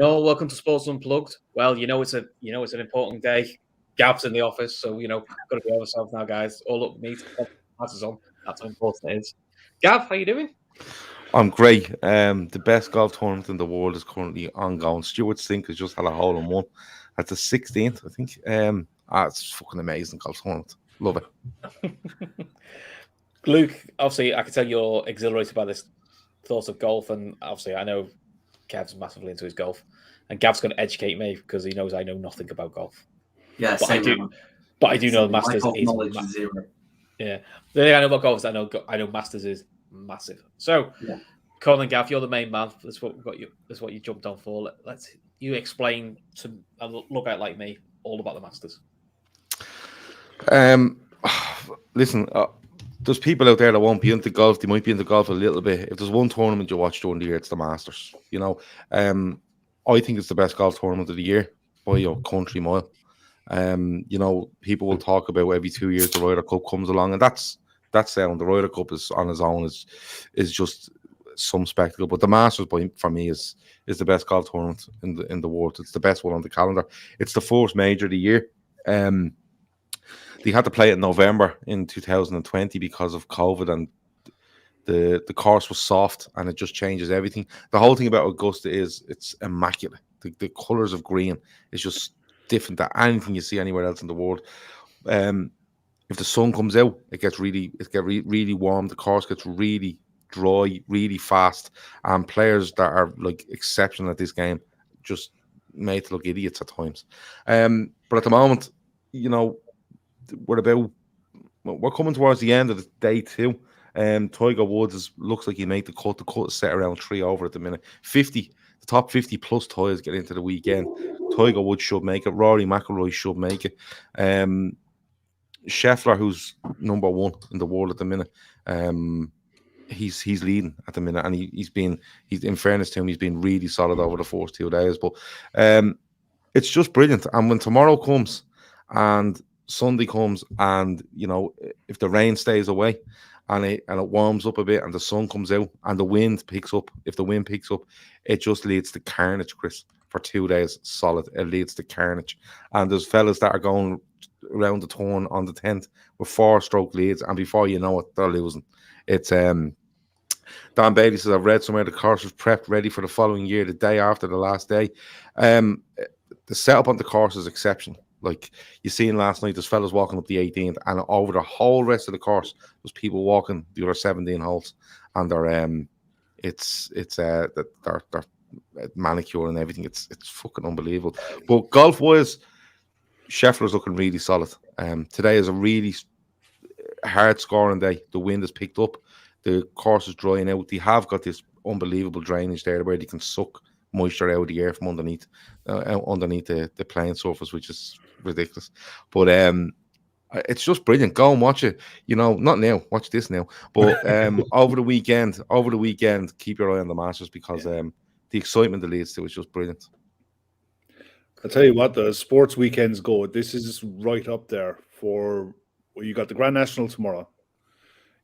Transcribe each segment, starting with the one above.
welcome to Sports Unplugged. Well, it's an important day. Gav's in the office, so got to be ourselves now, guys. All up meet passes on. That's how important it is. Gav, how you doing? I'm great. The best golf tournament in the world is currently ongoing. Stuart Sink has just had a hole in one at the 16th, I think. It's fucking amazing golf tournament. Love it. Luke, obviously, I can tell you're exhilarated by this thought of golf, and obviously, I know Gav's massively into his golf, and Gav's going to educate me because he knows I know nothing about golf. Yeah, but I do know Masters is knowledge is zero. Yeah, the thing I know about golf is I know Masters is massive. So, yeah. Colin, Gav, you're the main man. That's what we've got you. That's what you jumped on for. Let's you explain to a lookout like me all about the Masters. Listen, there's people out there that won't be into golf. They might be into golf a little bit. If there's one tournament you watch during the year, it's the Masters. I think it's the best golf tournament of the year by your country mile. People will talk about every 2 years the Ryder Cup comes along, and that's sound. The Ryder Cup is on its own is just some spectacle, but the Masters for me is the best golf tournament in the world. It's the best one on the calendar. It's the first major of the year. They had to play it in November in 2020 because of COVID, and the course was soft, and it just changes everything. The whole thing about Augusta is it's immaculate. The colours of green is just different than anything you see anywhere else in the world. If the sun comes out, it gets really warm. The course gets really dry, really fast, and players that are like exceptional at this game just made to look idiots at times. But at the moment, we're coming towards the end of the day too. Tiger Woods looks like he made the cut. The cut is set around 3 over at the minute. The top 50 plus ties get into the weekend. Tiger Woods should make it. Rory McIlroy should make it. Scheffler, who's number 1 in the world at the minute, he's leading at the minute, and he's in fairness to him, he's been really solid over the first 2 days. But it's just brilliant. And when tomorrow comes and Sunday comes, and if the rain stays away and it warms up a bit and the sun comes out and the wind picks up, if the wind picks up, it just leads to carnage, Chris, for 2 days solid. It leads to carnage. And there's fellas that are going around the turn on the 10th with 4-stroke leads, and before you know it, they're losing. It's Dan Bailey says, I've read somewhere the course was prepped ready for the following year, the day after the last day. The setup on the course is exceptional. Like you seen last night, there's fellas walking up the 18th, and over the whole rest of the course, there's people walking the other 17 holes, and they're manicure and everything. It's fucking unbelievable. But golf wise, Scheffler's looking really solid. Today is a really hard scoring day. The wind has picked up. The course is drying out. They have got this unbelievable drainage there where they can suck moisture out of the air from underneath the playing surface, which is ridiculous. But it's just brilliant. Go and watch it. Not now. Watch this now. But over the weekend, keep your eye on the Masters, because the excitement that leads to it is just brilliant. I'll tell you what, the sports weekends go. This is right up there for. Well, you got the Grand National tomorrow.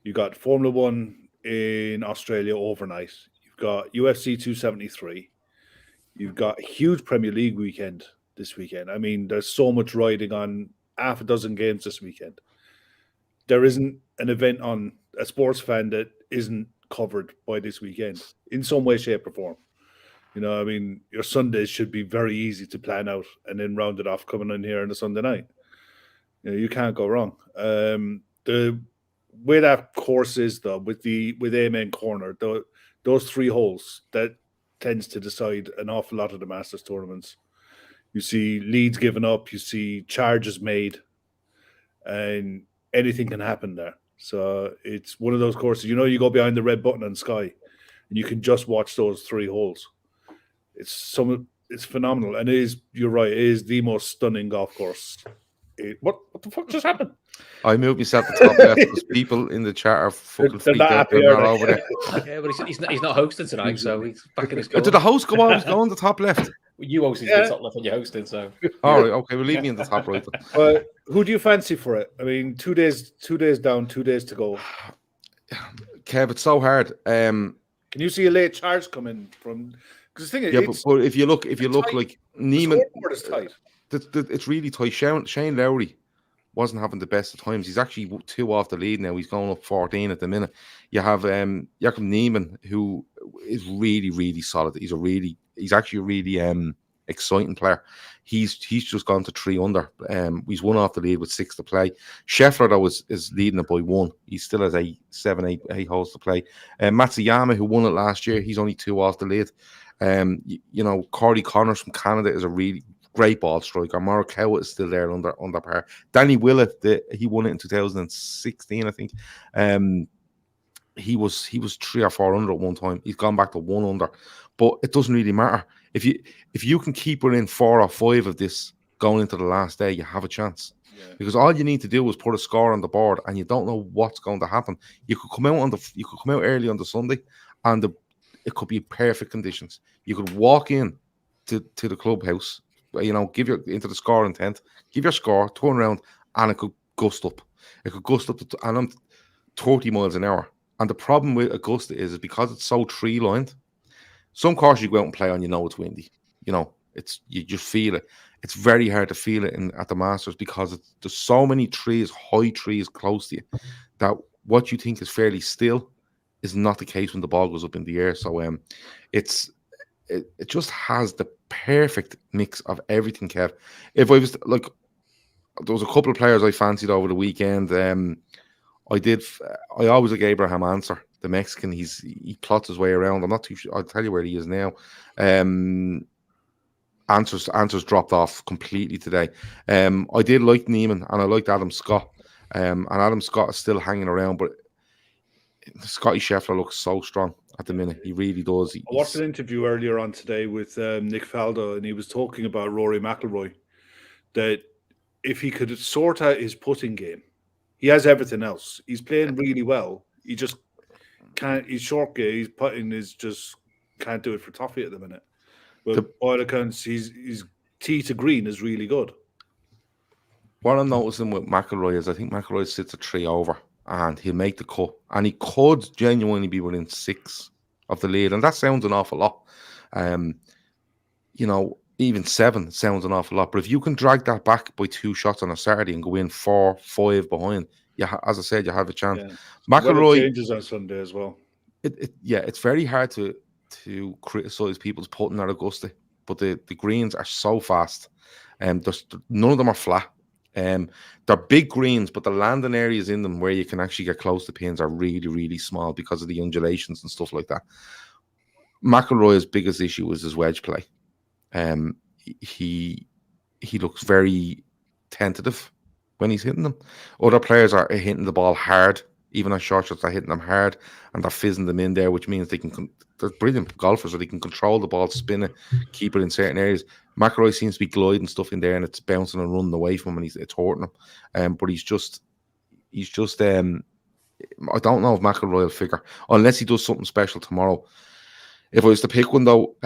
You got Formula 1 in Australia overnight. You've got UFC 273. You've got a huge Premier League weekend this weekend. I mean, there's so much riding on half a dozen games this weekend. There isn't an event on a sports fan that isn't covered by this weekend in some way, shape, or form. I mean, your Sundays should be very easy to plan out and then round it off coming in here on a Sunday night. You can't go wrong. The way that course is, though, with Amen Corner, those 3 holes, that tends to decide an awful lot of the Masters tournaments. You see leads given up, you see charges made, and anything can happen there. So it's one of those courses, you go behind the red button on Sky, and you can just watch those 3 holes. It's phenomenal, and you're right, it is the most stunning golf course. What the fuck just happened? I moved myself to top left because people in the chat are fucking freaked out. They're not over there. Yeah, but he's not hosting tonight, so he's back in his corner. Did the host always go on the top left? Well, you hosted the top left when you're hosting, so. All right, okay, we'll leave me in the top right. Who do you fancy for it? I mean, 2 days down, 2 days to go. Kev, it's so hard. Can you see a late charge coming from Because the thing Yeah, is, but if you look tight. like The Neiman, scoreboard is tight. it's really tight. Shane Lowry wasn't having the best of times. He's actually 2 off the lead now. He's going up 14 at the minute. You have Jakob Neiman, who is really, really solid. He's actually a really exciting player. He's just gone to 3 under. He's 1 off the lead with 6 to play. Scheffler though is leading it by 1. He still has 8 holes to play. Matsuyama, who won it last year, he's only 2 off the lead. Corey Connors from Canada is a really great ball striker. Morikawa is still there under par. Danny Willett, he won it in 2016, I think. He was 3 or 4 under at one time. He's gone back to 1 under, but it doesn't really matter if you can keep within 4 or 5 of this going into the last day. You have a chance because all you need to do is put a score on the board, and you don't know what's going to happen. You could come out early on the Sunday, and it could be perfect conditions. You could walk in to the clubhouse. Give your into the score intent, give your score, turn around, and it could gust up. It could gust up to, and I'm 30 miles an hour. And the problem with Augusta is because it's so tree lined. Some courses you go out and play on, it's windy. You just feel it. It's very hard to feel it at the Masters because there's so many trees, high trees close to you, that what you think is fairly still is not the case when the ball goes up in the air. So it just has the perfect mix of everything, Kev. If I was like, there was a couple of players I fancied over the weekend. I always like Abraham Answer, the Mexican. He plots his way around. I'm not too sure. I'll tell you where he is now. Answers dropped off completely today. I did like Neiman, and I liked Adam Scott. And Adam Scott is still hanging around, but Scotty Scheffler looks so strong at the minute. He really does. I watched an interview earlier on today with Nick Faldo, and he was talking about Rory McIlroy, that if he could sort out his putting game, he has everything else. He's playing really well. He just can't. His short game, his putting is just can't do it for toffee at the minute. But by all accounts, his tee to green is really good. What I'm noticing with McIlroy is I think McIlroy sits a 3 over, and he'll make the cut, and he could genuinely be within 6 of the lead, and that sounds an awful lot. Even 7 sounds an awful lot, but if you can drag that back by 2 shots on a Saturday and go in 4, 5 behind, as I said, you have a chance. Yeah. McIlroy changes on Sunday as well. It's very hard to criticize people's putting at Augusta, but the greens are so fast, and none of them are flat. They're big greens, but the landing areas in them where you can actually get close to pins are really, really small because of the undulations and stuff like that. McIlroy's biggest issue is his wedge play. He looks very tentative when he's hitting them. Other players are hitting the ball hard, even on short shots, they're hitting them hard and they're fizzing them in there, which means they're brilliant golfers, so they can control the ball, spin it, keep it in certain areas. McIlroy seems to be gliding stuff in there, and it's bouncing and running away from him, and it's hurting him. But he's just I don't know if McIlroy will figure, unless he does something special tomorrow. If I was to pick one though,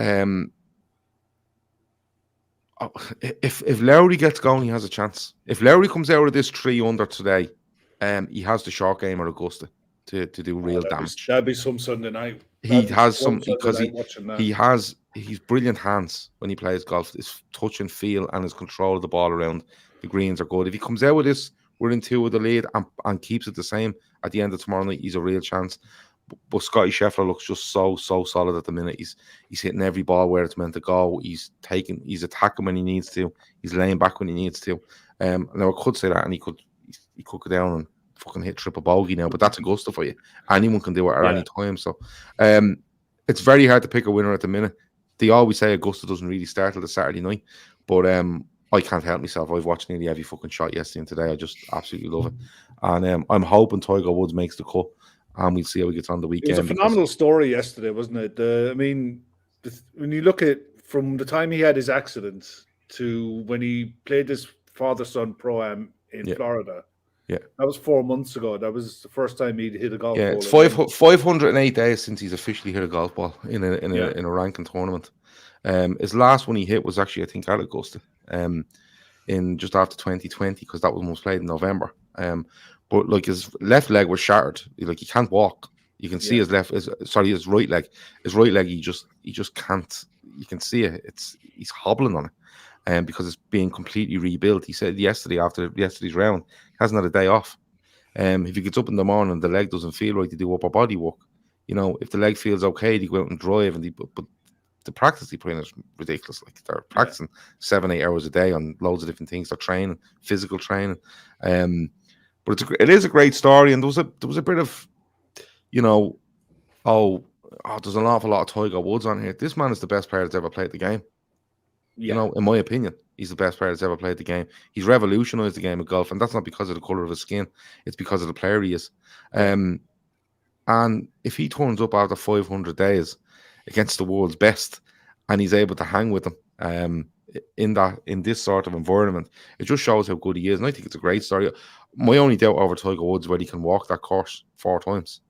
if Lowry gets going, he has a chance. If Lowry comes out of this 3 under today, he has the short game at Augusta to do real damage. That'd be some Sunday night. He has some because he's brilliant hands when he plays golf. His touch and feel and his control of the ball around the greens are good. If he comes out with this, we're in 2 with the lead and keeps it the same at the end of tomorrow night, he's a real chance. But Scotty Scheffler looks just so solid at the minute. He's hitting every ball where it's meant to go. He's attacking when he needs to. He's laying back when he needs to. Now I could say that, and he could go down and fucking hit triple bogey now, but that's Augusta for you. Anyone can do it at any time. So it's very hard to pick a winner at the minute. They always say Augusta doesn't really start till the Saturday night, but I can't help myself. I've watched nearly every fucking shot yesterday and today. I just absolutely love it, and I'm hoping Tiger Woods makes the cut. And we'll see how he gets on the weekend. It was a phenomenal story yesterday, wasn't it? When you look at from the time he had his accident to when he played this father-son pro-am in Florida, that was 4 months ago. That was the first time he'd hit a golf ball. It's 508 days since he's officially hit a golf ball in a ranking tournament. His last one he hit was actually, I think, at Augusta, in just after 2020, because that was most played in November. But like his left leg was shattered. Like he can't walk. You can see his his right leg. His right leg, he just can't. You can see it. He's hobbling on it, because it's being completely rebuilt. He said yesterday after yesterday's round, he hasn't had a day off. If he gets up in the morning and the leg doesn't feel right to do upper body work, if the leg feels okay, they go out and drive, but the practice they put in is ridiculous. Like they're practicing 7-8 hours a day on loads of different things. They're training, physical training. But it is a great story, and there was a bit of, there's an awful lot of Tiger Woods on here. This man is the best player that's ever played the game. Yeah. In my opinion, he's the best player that's ever played the game. He's revolutionized the game of golf, and that's not because of the color of his skin. It's because of the player he is. And if he turns up after 500 days against the world's best, and he's able to hang with them in this sort of environment, it just shows how good he is. And I think it's a great story. My only doubt over Tiger Woods is whether he can walk that course 4 times.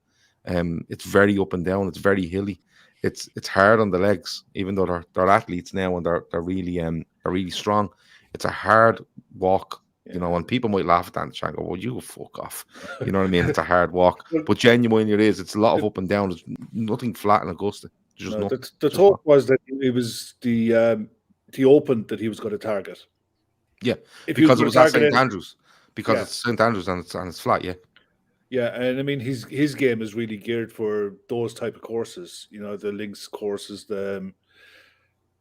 It's very up and down. It's very hilly. It's hard on the legs, even though they're athletes now and they're really strong. It's a hard walk, and people might laugh at that and try and go, "Well, you fuck off." You know what I mean? It's a hard walk, but genuinely it is. It's a lot of up and down. There's nothing flat in Augusta. The talk was that it was the Open that he was going to target. Yeah, because it was at St Andrews. Because it's St Andrews and it's flat. Yeah. Yeah, and I mean his game is really geared for those type of courses, the links courses.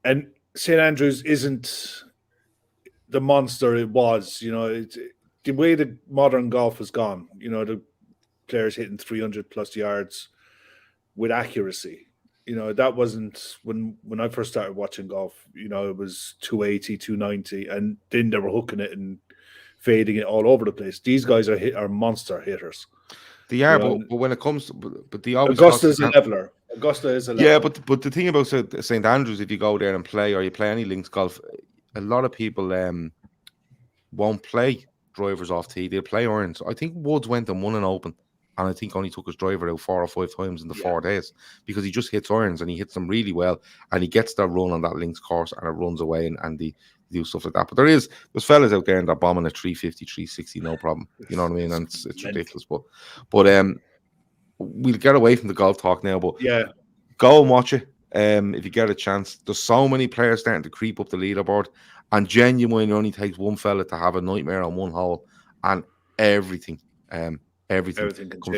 And St Andrews isn't the monster it was. It's the way that modern golf has gone. The players hitting 300 plus yards with accuracy. That wasn't when I first started watching golf. It was 280, 290, and then they were hooking it and fading it all over the place. These guys are monster hitters. They are, but when it comes to, but they always Augusta is a leveler. Yeah, but the thing about St Andrews, if you go there and play, or you play any links golf, a lot of people won't play drivers off tee. They'll play irons. I think Woods went and won an Open, and I think only took his driver out 4 or 5 times in the 4 days, because he just hits irons and he hits them really well, and he gets that run on that links course and it runs away and they do stuff like that. But there's fellas out there and they're bombing at 350, 360, no problem. You know what I mean? And it's ridiculous. But we'll get away from the golf talk now. But go and watch it if you get a chance. There's so many players starting to creep up the leaderboard, and genuinely only takes one fella to have a nightmare on one hole, and everything comes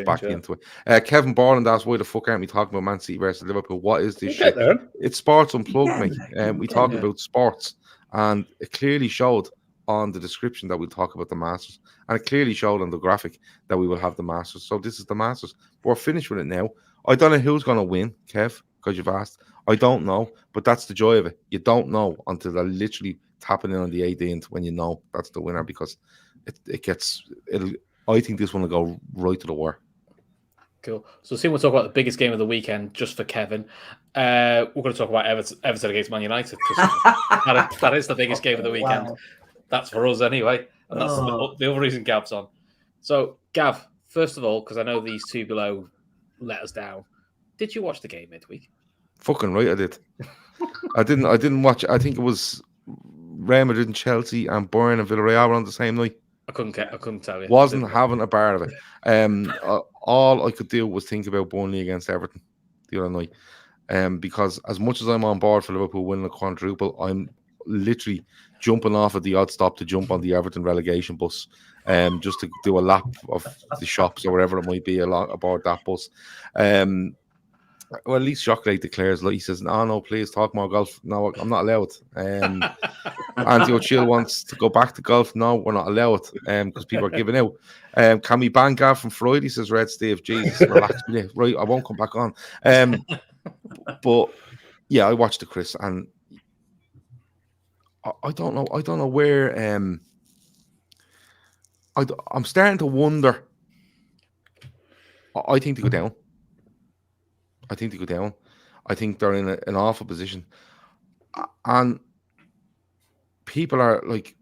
back into it. Kevin Borland asked, why the fuck aren't we talking about Man City versus Liverpool? What is this shit? It's Sports Unplugged, mate. We talk about sports, and it clearly showed on the description that we'll talk about the Masters, and it clearly showed on the graphic that we will have the Masters. So this is the Masters. We're finished with it now. I don't know who's going to win, Kev, because you've asked. I don't know, but that's the joy of it. You don't know until they're literally tapping in on the 18th when you know that's the winner, because I think this one will go right to the wire. Cool. So soon we'll talk about the biggest game of the weekend, just for Kevin. We're going to talk about Everton against Man United, because that is the biggest game of the weekend. Wow. That's for us anyway, and that's the other reason Gav's on. So, Gav, first of all, because I know these two below let us down, did you watch the game midweek? Fucking right, I did. I didn't watch. I think it was Real Madrid and Chelsea and Bayern and Villarreal were on the same night. I couldn't tell you. Wasn't having a bar of it. All I could do was think about Burnley against Everton the other night. Because as much as I'm on board for Liverpool winning a quadruple, I'm literally jumping off at the odd stop to jump on the Everton relegation bus, just to do a lap of the shops or whatever it might be aboard that bus. Well, at least Jockley declares, like, he says, no, please talk more golf. No, I'm not allowed. Andy O'Chill wants to go back to golf. No, we're not allowed, because people are giving out. Can we ban Gav from Friday, says Red Steve. Jesus, relax. Right, I won't come back on. But yeah, I watched the Chris, and I don't know where. I'm starting to wonder. I think they go down. I think they're in an awful position, and people are like,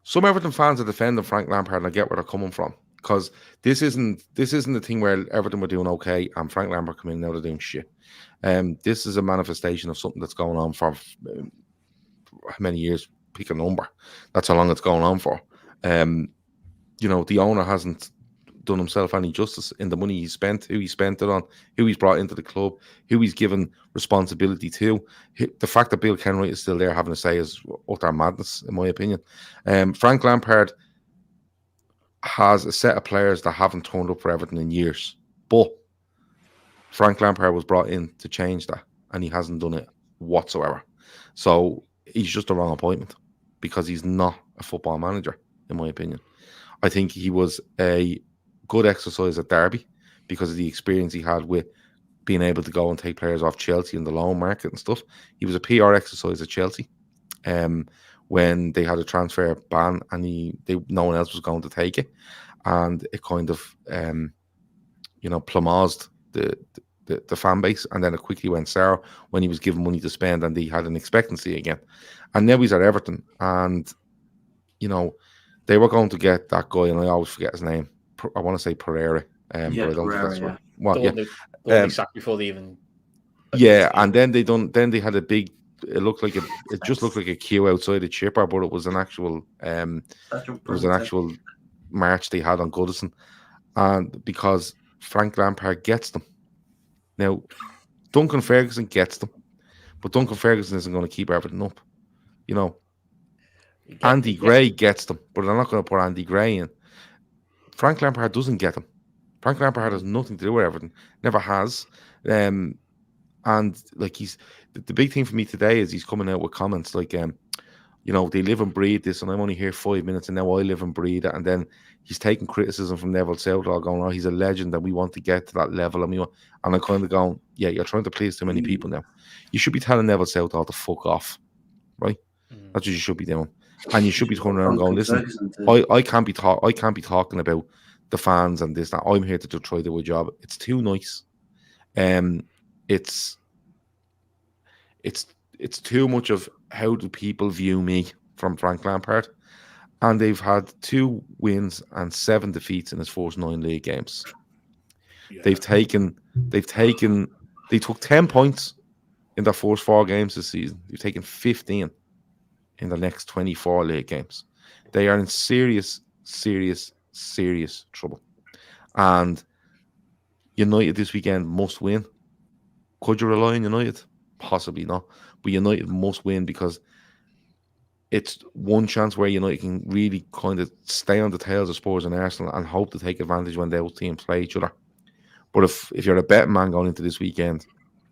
some Everton fans are defending Frank Lampard, and I get where they're coming from, because this isn't the thing where Everton were doing okay and Frank Lampard come in and now they're doing shit. This is a manifestation of something that's going on for how many years? Pick a number. That's how long it's going on for. The owner hasn't done himself any justice in the money he spent, who he spent it on, who he's brought into the club, who he's given responsibility to. The fact that Bill Kenwright is still there having a say is utter madness, in my opinion. Frank Lampard has a set of players that haven't turned up for Everton in years, but Frank Lampard was brought in to change that, and he hasn't done it whatsoever. So he's just a wrong appointment because he's not a football manager, in my opinion. I think he was a good exercise at Derby because of the experience he had with being able to go and take players off Chelsea in the loan market and stuff. He was a PR exercise at Chelsea when they had a transfer ban and no one else was going to take it. And it kind of, plummazed the fan base, and then it quickly went sour when he was given money to spend and he had an expectancy again. And now he's at Everton, and they were going to get that guy, and I always forget his name. I want to say Pereira, but I don't think that's right. Well, the one sacked before they even. Yeah, and then they had a big. It just looked like a queue outside the chipper, but it was an actual. March they had on Goodison, and because Frank Lampard gets them. Now, Duncan Ferguson gets them, but Duncan Ferguson isn't going to keep everything up. Andy Gray gets them, but they're not going to put Andy Gray in. Frank Lampard doesn't get them. Frank Lampard has nothing to do with everything. Never has. And like the big thing for me today is he's coming out with comments like, they live and breathe this, and I'm only here 5 minutes, and now I live and breathe it. And then he's taking criticism from Neville Southall, going, "Oh, he's a legend, and we want to get to that level." And I'm kind of going, "Yeah, you're trying to please too many people now. You should be telling Neville Southall to fuck off, right? That's what you should be doing." And you should be turning around and going, "Listen, I can't be talking about the fans and this, that. I'm here to try to do a job. It's too nice. It's too much of how do people view me from Frank Lampard." And they've had 2 wins and 7 defeats in his first 9 league games. Yeah. They took 10 points in their first 4 games this season. They've taken 15 in the next 24 league games. They are in serious trouble. And United this weekend must win. Could you rely on United? Possibly not. But United must win because it's one chance where United can really kind of stay on the tails of Spurs and Arsenal and hope to take advantage when those teams play each other. But if you're a betting man going into this weekend,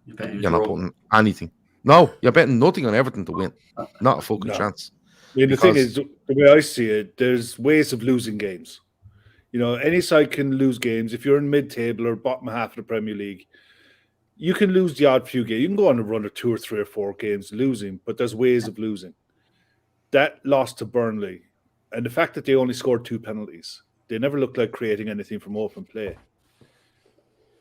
you're not putting anything. No, you're betting nothing on Everton to win. Not a fucking chance. I mean, the thing is, the way I see it, there's ways of losing games. Any side can lose games. If you're in mid-table or bottom half of the Premier League, you can lose the odd few games. You can go on a run of 2 or 3 or 4 games losing, but there's ways of losing. That loss to Burnley, and the fact that they only scored 2 penalties, they never looked like creating anything from open play.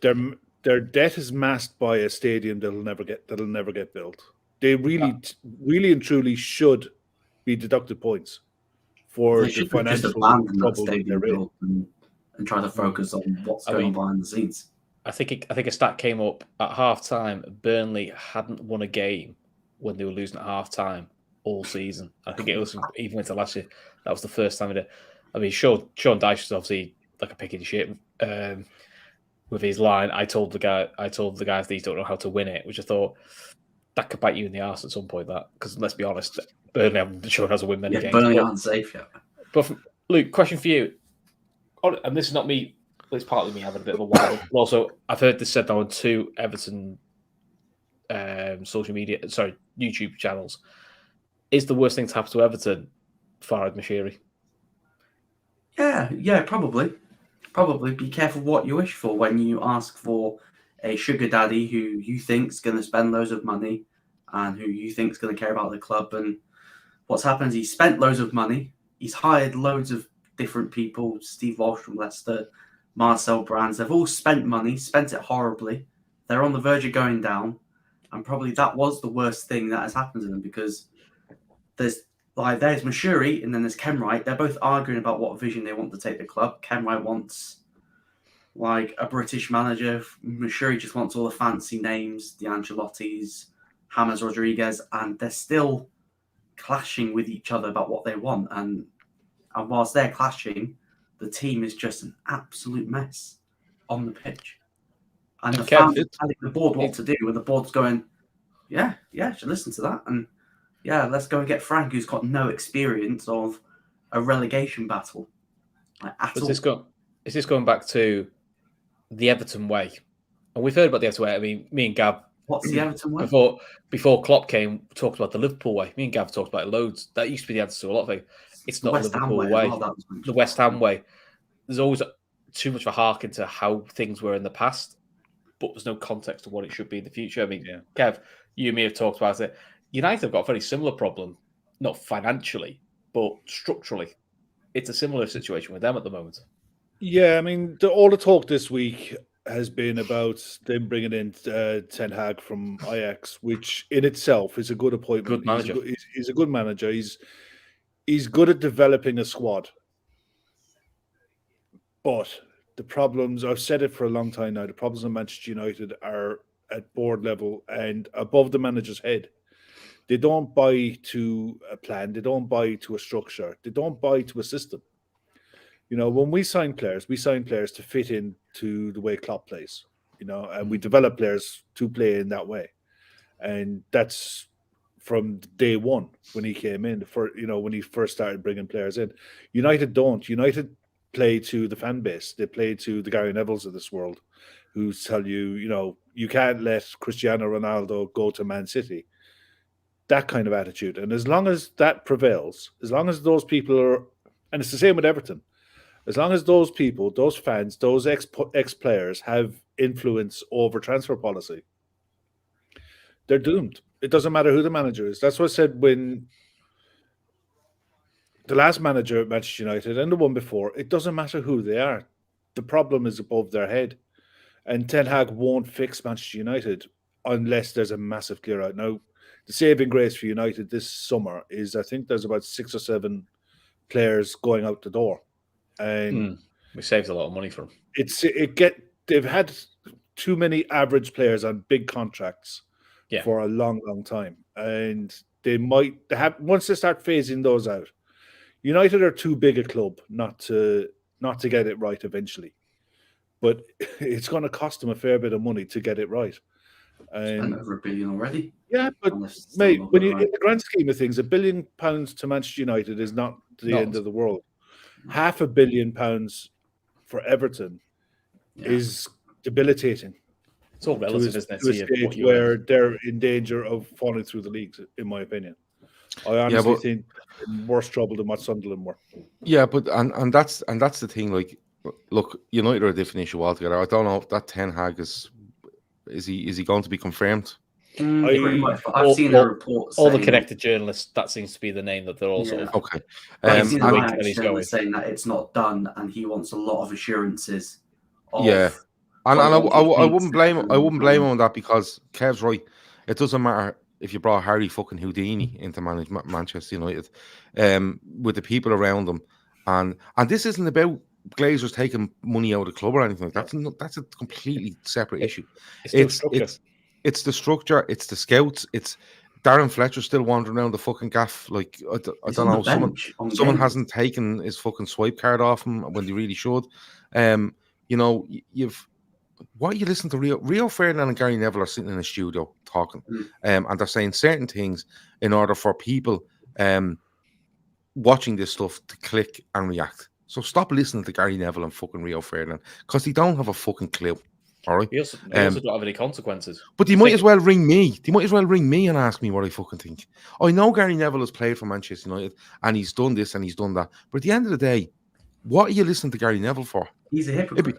Their debt is masked by a stadium that'll never get built. They really and truly should be deducted points for the financial trouble they're in, and try to focus on what's going on behind the scenes. I think a stat came up at half time. Burnley hadn't won a game when they were losing at half time all season. I think it was even into last year. That was the first time it did. I mean, Sean Dyche was obviously like a pick in shit with his line. I told the guys these don't know how to win it, which I thought that could bite you in the arse at some point. That because let's be honest, Burnley haven't shown how to win many games. Burnley aren't safe yet. But Luke, question for you, and this is not me. It's partly me having a bit of a wild. But also, I've heard this said on 2 Everton YouTube channels. Is the worst thing to happen to Everton Farhad Moshiri? Yeah, probably. Probably be careful what you wish for when you ask for a sugar daddy who you think's going to spend loads of money and who you think's going to care about the club. And what's happened is he's spent loads of money. He's hired loads of different people. Steve Walsh from Leicester, Marcel Brands. They've all spent money, spent it horribly. They're on the verge of going down. And probably that was the worst thing that has happened to them because there's Moshiri and then there's Kenwright. They're both arguing about what vision they want to take the club. Kenwright wants like a British manager. Moshiri just wants all the fancy names, the Ancelottis, James Rodriguez, and they're still clashing with each other about what they want. And whilst they're clashing, the team is just an absolute mess on the pitch. And And the Kev, fans are telling the board what to do, and the board's going, yeah, should listen to that. And yeah, let's go and get Frank, who's got no experience of a relegation battle at all. Is this going back to the Everton way? And we've heard about the Everton way. I mean, me and Gav, What's the Everton way? Before Klopp came, talked about the Liverpool way. Me and Gav talked about it loads. That used to be the answer to a lot of things. It's not the Liverpool way. The West Ham way. There's always too much of a hark into how things were in the past, but there's no context to what it should be in the future. I mean, Kev, you and me have talked about it. United have got a very similar problem, not financially, but structurally. It's a similar situation with them at the moment. Yeah, I mean, all the talk this week has been about them bringing in Ten Hag from Ajax, which in itself is a good appointment. Good manager. He's a good manager. He's good at developing a squad. But the problems, I've said it for a long time now, the problems of Manchester United are at board level and above the manager's head. They don't buy to a plan. They don't buy to a structure. They don't buy to a system. You know, when we sign players to fit into the way Klopp plays, you know, and we develop players to play in that way. And that's from day one when he came in, when he first started bringing players in. United don't. United play to the fan base. They play to the Gary Nevilles of this world who tell you, you know, you can't let Cristiano Ronaldo go to Man City. That kind of attitude. And as long as that prevails, as long as those people are, and it's the same with Everton, as long as those people, those fans, those ex-players have influence over transfer policy, they're doomed. It doesn't matter who the manager is. That's what I said when the last manager at Manchester United and the one before, it doesn't matter who they are. The problem is above their head. And Ten Hag won't fix Manchester United unless there's a massive clear out. Now, the saving grace for United this summer is I think there's about 6 or 7 players going out the door. And we saved a lot of money for them. They've had too many average players on big contracts for a long, long time. And they have once they start phasing those out. United are too big a club not to get it right eventually. But it's going to cost them a fair bit of money to get it right. Spent over $1 billion already. Yeah, but mate, when you in the grand scheme of things, £1 billion to Manchester United is not the end of the world. £500 million for Everton is debilitating. It's all relative, isn't it? To a stage where they're in danger of falling through the leagues, in my opinion. I honestly think in worse trouble than what Sunderland were. Yeah, but and that's the thing. Like, look, United are a different issue altogether. I don't know if that Ten Hag is he going to be confirmed? Pretty much. I've seen a report. All the connected journalists, that seems to be the name that they're all sort of. Okay. I've seen a journalist saying that it's not done, and he wants a lot of assurances. And I wouldn't blame him. I wouldn't blame him on that because Kev's right. It doesn't matter if you brought Harry fucking Houdini into Manchester United, with the people around them, and this isn't about Glazers taking money out of the club or anything like that. That's a completely separate issue. It's the structure. It's the scouts. It's Darren Fletcher still wandering around the fucking gaff. Like I don't know. Someone hasn't taken his fucking swipe card off him when they really should. You know, what you listen to Rio Ferdinand and Gary Neville are sitting in a studio talking, and they're saying certain things in order for people watching this stuff to click and react. So stop listening to Gary Neville and fucking Rio Ferdinand because they don't have a fucking clue. All right. They also don't have any consequences. But they might as well ring me. They might as well ring me and ask me what I fucking think. I know Gary Neville has played for Manchester United and he's done this and he's done that. But at the end of the day, what are you listening to Gary Neville for? He's a hypocrite.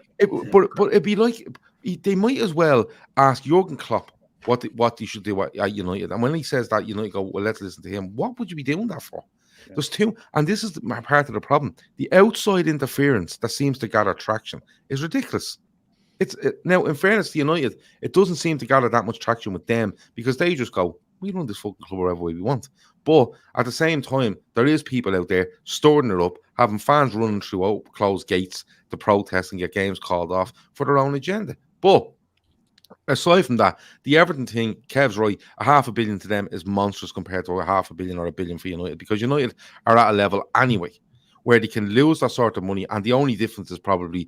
But it'd be like they might as well ask Jurgen Klopp what he should do at United. And when he says that, United go, well, let's listen to him. What would you be doing that for? Yeah. There's two, and this is part of the problem. The outside interference that seems to gather traction is ridiculous. Now, in fairness to United, it doesn't seem to gather that much traction with them because they just go, we run this fucking club wherever way we want. But at the same time, there is people out there storing it up, having fans running through closed gates to protest and get games called off for their own agenda. But aside from that, the Everton thing, Kev's right, $500 million to them is monstrous compared to $500 million or $1 billion for United because United are at a level anyway where they can lose that sort of money, and the only difference is probably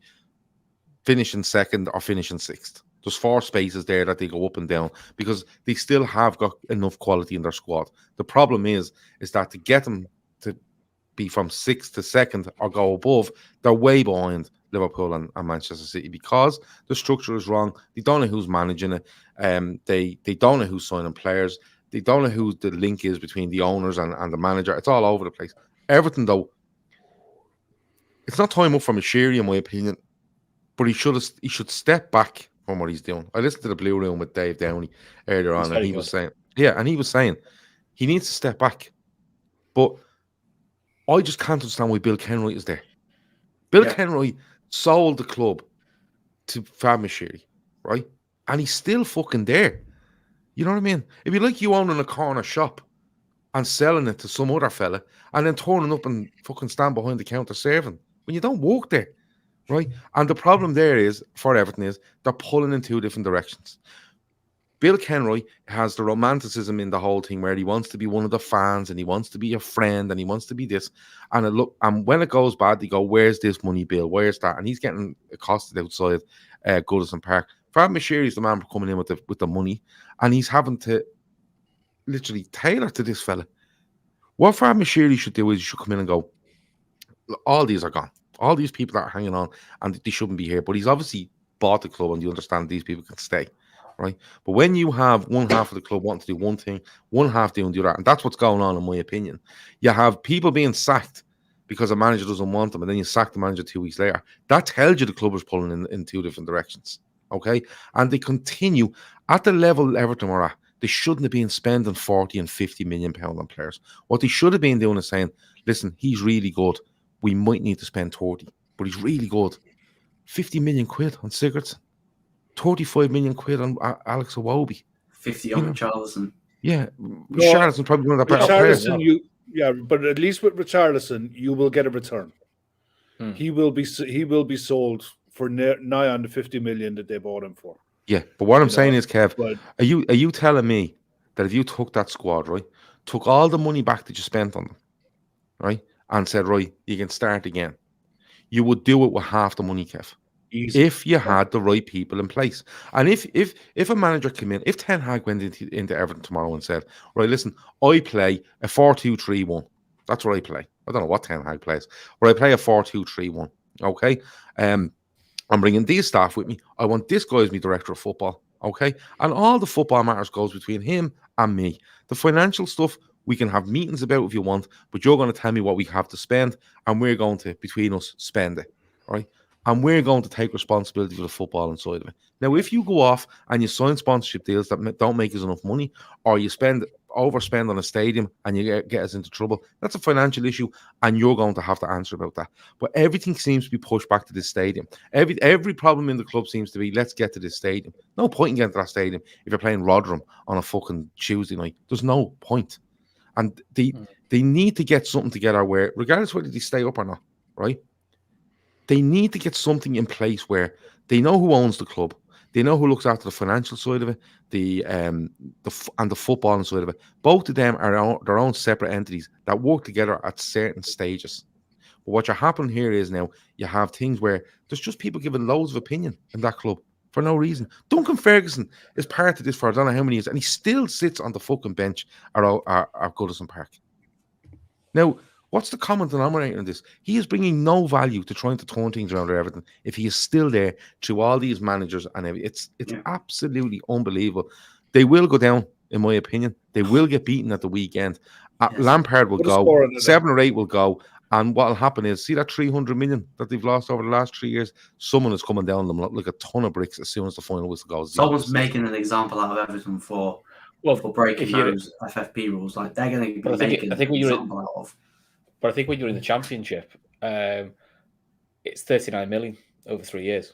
finishing second or finishing sixth. There's 4 spaces there that they go up and down because they still have got enough quality in their squad. The problem is that to get them to be from 6th to 2nd or go above, they're way behind Liverpool and Manchester City because the structure is wrong. They don't know who's managing it. They don't know who's signing players. They don't know who the link is between the owners and the manager. It's all over the place. Everton, though, it's not time up for Moshiri, in my opinion, but he should step back from what he's doing. I listened to the Blue Room with Dave Downey earlier on, and he was saying he needs to step back. But I just can't understand why Bill Kenwright is there. Bill Kenwright sold the club to Fab Moshiri, right? And he's still fucking there. You know what I mean? It'd be like you owning a corner shop and selling it to some other fella and then turning up and fucking stand behind the counter serving when you don't work there, right? And the problem there is, for Everton, is they're pulling in 2 different directions. Bill Kenwright has the romanticism in the whole thing where he wants to be one of the fans and he wants to be a friend and he wants to be this. And when it goes bad, they go, "Where's this money, Bill? Where's that?" And he's getting accosted outside Goodison Park. Fab Moshiri is the man for coming in with the money, and he's having to literally tailor to this fella. What Fab Moshiri should do is he should come in and go, "All these are gone. All these people that are hanging on, and they shouldn't be here." But he's obviously bought the club, and you understand these people can stay. Right, but when you have one half of the club wanting to do one thing, one half doing the other, and that's what's going on, in my opinion. You have people being sacked because a manager doesn't want them, and then you sack the manager 2 weeks later. That tells you the club is pulling in 2 different directions. Okay, and they continue at the level Everton are at. They shouldn't have been spending 40 and 50 million pounds on players. What they should have been doing is saying, "Listen, he's really good. We might need to spend 30, but he's really good. 50 million quid on Sigurdsson. 35 million quid on Alex Iwobi. 50 on Richarlison. Yeah, Richarlison's probably one of the better players. But at least with Richarlison, you will get a return. He will be sold for nigh on the 50 million that they bought him for. Yeah, but what I'm saying is, Kev, are you telling me that if you took that squad, right, took all the money back that you spent on them, right, and said, right, you can start again, you would do it with half the money, Kev? Easy. If you had the right people in place. And if a manager came in, if Ten Hag went into Everton tomorrow and said, right, listen, I play a 4-2-3-1. That's what I play. I don't know what Ten Hag plays, but I play a 4-2-3-1. Okay? I'm bringing these staff with me. I want this guy as my director of football. Okay? And all the football matters goes between him and me. The financial stuff, we can have meetings about if you want, but you're going to tell me what we have to spend, and we're going to, between us, spend it. Right? And we're going to take responsibility for the football inside of it. Now, if you go off and you sign sponsorship deals that don't make us enough money, or you overspend on a stadium and you get us into trouble, that's a financial issue, and you're going to have to answer about that. But everything seems to be pushed back to this stadium. Every problem in the club seems to be, let's get to this stadium. No point in getting to that stadium if you're playing Rotherham on a fucking Tuesday night. There's no point. And they need to get something together where, regardless whether they stay up or not, right? They need to get something in place where they know who owns the club, they know who looks after the financial side of it, and the football side of it. Both of them are their own separate entities that work together at certain stages. But what you're happening here is now you have things where there's just people giving loads of opinion in that club for no reason. Duncan Ferguson is part of this for I don't know how many years, and he still sits on the fucking bench at Goodison Park. Now, what's the common denominator in this? He is bringing no value to trying to turn things around Everton if he is still there through all these managers and everything. It's absolutely unbelievable. They will go down, in my opinion. They will get beaten at the weekend. Lampard will go. 7 or 8 will go. And what will happen is, see that 300 million that they've lost over the last 3 years? Someone is coming down them like a ton of bricks as soon as the final whistle goes. Someone's making an example out of Everton for breaking those FFP rules. Like, they're going to be making an example out of. But I think when you're in the Championship, it's 39 million over 3 years.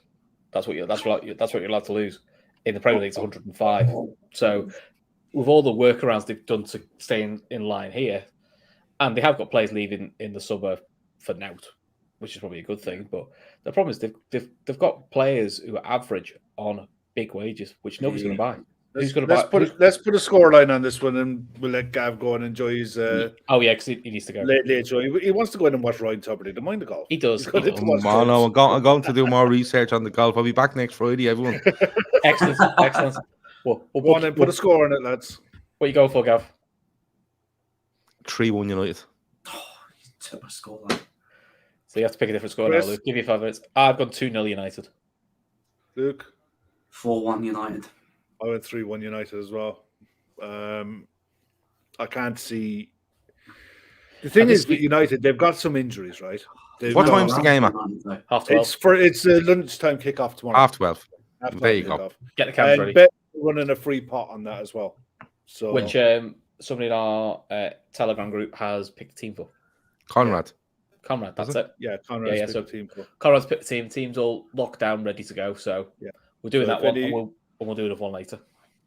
That's what you're allowed to lose. In the Premier League, it's 105. So, with all the workarounds they've done to stay in line here, and they have got players leaving in the summer for nout, which is probably a good thing. But the problem is they've got players who are average on big wages, which nobody's going to buy. Who's going to let's put a scoreline on this one, and we'll let Gav go and enjoy his. Oh yeah, because he needs to go late show. He wants to go in and watch Ryan Tuberty. Don't mind the golf. He does. I'm going to do more research on the golf. I'll be back next Friday, everyone. Excellent. Well, go on and put a score on it, lads. What you go for, Gav? 3-1 United. Oh, you took my scoreline. So you have to pick a different score Chris? now, Luke. Give you 5 minutes. I've gone 2-0 United. Luke? 4-1 United. I went 3-1 United as well. I can't see. The thing is, with United, they've got some injuries, right? What time's the game at? 12:30. It's a lunchtime kickoff tomorrow. 12:30. There you go. Get the cameras ready. Bet running a free pot on that as well. So Which somebody in our Telegram group has picked a team for. Conrad, that's it. Yeah, Conrad's Yeah, picked so a team for. Conrad's picked the team. Team's all locked down, ready to go. So yeah, we're doing So that one, and we'll do another one later.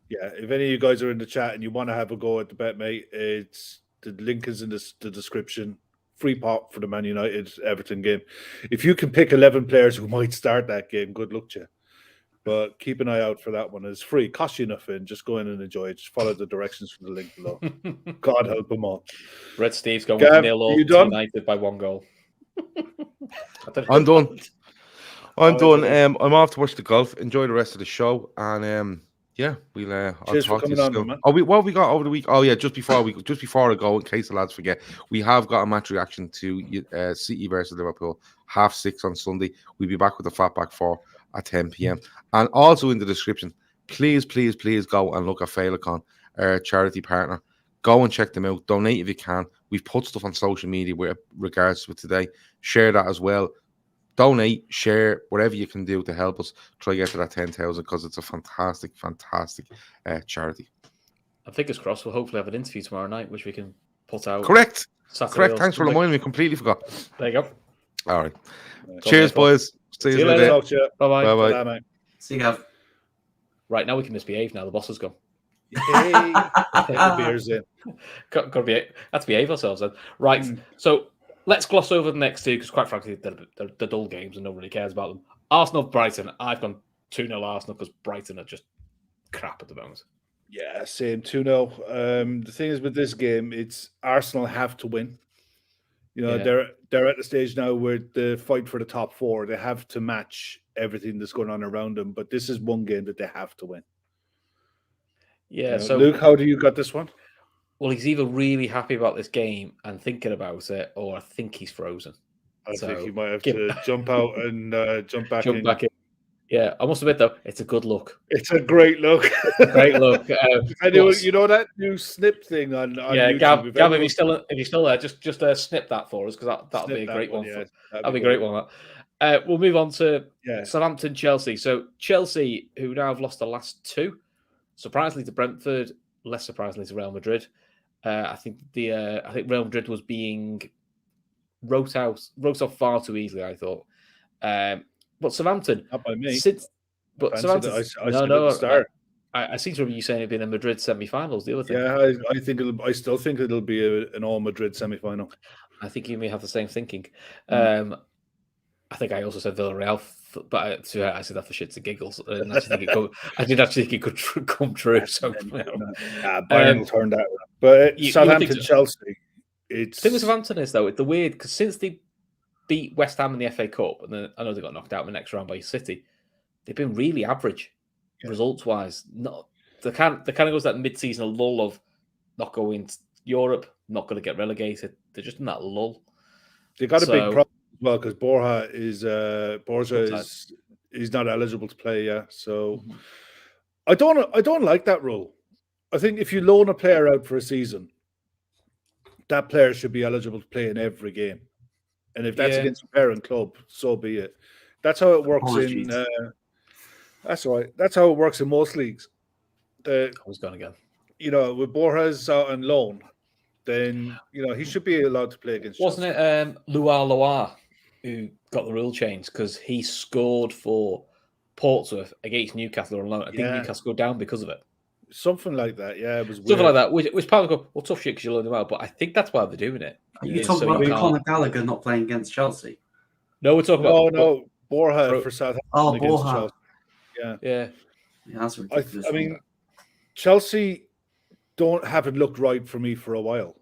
Yeah, if any of you guys are in the chat and you want to have a go at the bet, mate, it's the link is in the description. Free pot for the Man United Everton game. If you can pick 11 players who might start that game, good luck to you. But keep an eye out for that one. It's free, cost you nothing. Just go in and enjoy it. Just follow the directions from the link below. God help them all. Red Steve's going Gav, 0-0 you done? United by 1 goal. I'm done. I'm done. I'm off to watch the golf. Enjoy the rest of the show, and yeah, we'll. I'll Cheers talk for to you coming on, soon. man. Oh, what have we got over the week? Oh yeah, just before I go, in case the lads forget, we have got a match reaction to City versus Liverpool, 6:30 on Sunday. We'll be back with the Fatback 4 at 10 p.m. And also in the description, please go and look at Féileacáin, our charity partner. Go and check them out. Donate if you can. We've put stuff on social media with regards to it today. Share that as well. Donate, share, whatever you can do to help us try to get to that 10,000 because it's a fantastic charity. And fingers crossed, we'll hopefully have an interview tomorrow night, which we can put out. Correct. Saturday Correct. or Thanks for Sunday. reminding me. Completely forgot. There you go. All right. Cheers, boys. See you later. later. Bye-bye. Bye-bye. Mate. See you, Gav. Right, now we can misbehave now. The boss has gone. Hey, take the beers in. Got to behave ourselves then. Right, so let's gloss over the next two because, quite frankly, they're dull games and nobody really cares about them. Arsenal-Brighton. I've gone 2-0 Arsenal because Brighton are just crap at the moment. Yeah, same 2-0. The thing is with this game, it's Arsenal have to win. You know, they're at the stage now where the fight for the top 4, they have to match everything that's going on around them. But this is one game that they have to win. Yeah, so Luke, how do you got this one? Well, he's either really happy about this game and thinking about it, or I think he's frozen. I think he might have to jump out and jump back in. Yeah, I must admit though, it's a good look. It's a great look. Great look. You know that new snip thing on YouTube? Gav, if you're still there, just snip that for us because that'll be a great one. That'll be a great one. We'll move on to Southampton, Chelsea. So Chelsea, who now have lost the last 2, surprisingly to Brentford, less surprisingly to Real Madrid. I think Real Madrid was being wrote off far too easily. I thought, but Southampton, not by me. Southampton, I seem to remember you saying it'd been a Madrid semi-finals. The other thing, yeah, I still think it'll be an all Madrid semi-final. I think you may have the same thinking. I think I also said Villarreal, but I said that for shits and giggles. I did actually think it could come true. So Bayern will turn that. But Southampton, Chelsea. The thing with Southampton is though, it's weird because since they beat West Ham in the FA Cup, and then I know they got knocked out in the next round by City, they've been really average results wise. Not the kind of goes that mid-season lull of not going to Europe, not going to get relegated. They're just in that lull. They got a big problem as well because Borja is not eligible to play. Yeah, so I don't like that rule. I think if you loan a player out for a season, that player should be eligible to play in every game. And if that's against your parent club, so be it. That's how it works that's all right. That's how it works in most leagues. I was gone again. You know, with Borges out on loan, then he should be allowed to play against. Wasn't it Loire who got the rule changed because he scored for Portsmouth against Newcastle on loan? I think Newcastle go down because of it. Something like that, yeah. It was something weird. like that. Which part of go, well, tough shit because you loan them out, but I think that's why they're doing it. Are you talking about Conor Gallagher not playing against Chelsea? No, we're talking about Borja for Southampton. Oh, Borja. Yeah, yeah, that's ridiculous. I mean, Chelsea haven't looked right for me for a while.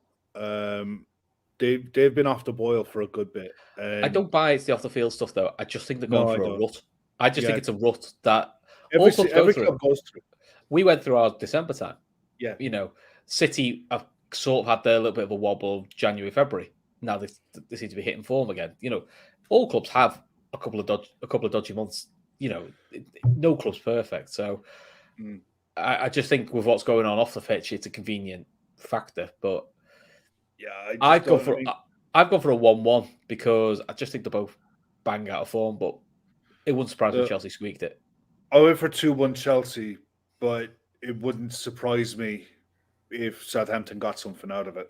They've been off the boil for a good bit. I don't buy it's the off the field stuff though. I just think they're No, going I through a don't. rut. I just think Yeah. it's a rut that all clubs go every through. club goes through. We went through our December time. Yeah. You know, City have sort of had their little bit of a wobble January, February. Now they seem to be hitting form again. You know, all clubs have a couple of dodgy months. You know, no club's perfect. So I just think with what's going on off the pitch, it's a convenient factor. But yeah, I've gone for a 1-1 because I just think they're both bang out of form. But it wouldn't surprise me if Chelsea squeaked it. I went for 2-1 Chelsea, but it wouldn't surprise me if Southampton got something out of it.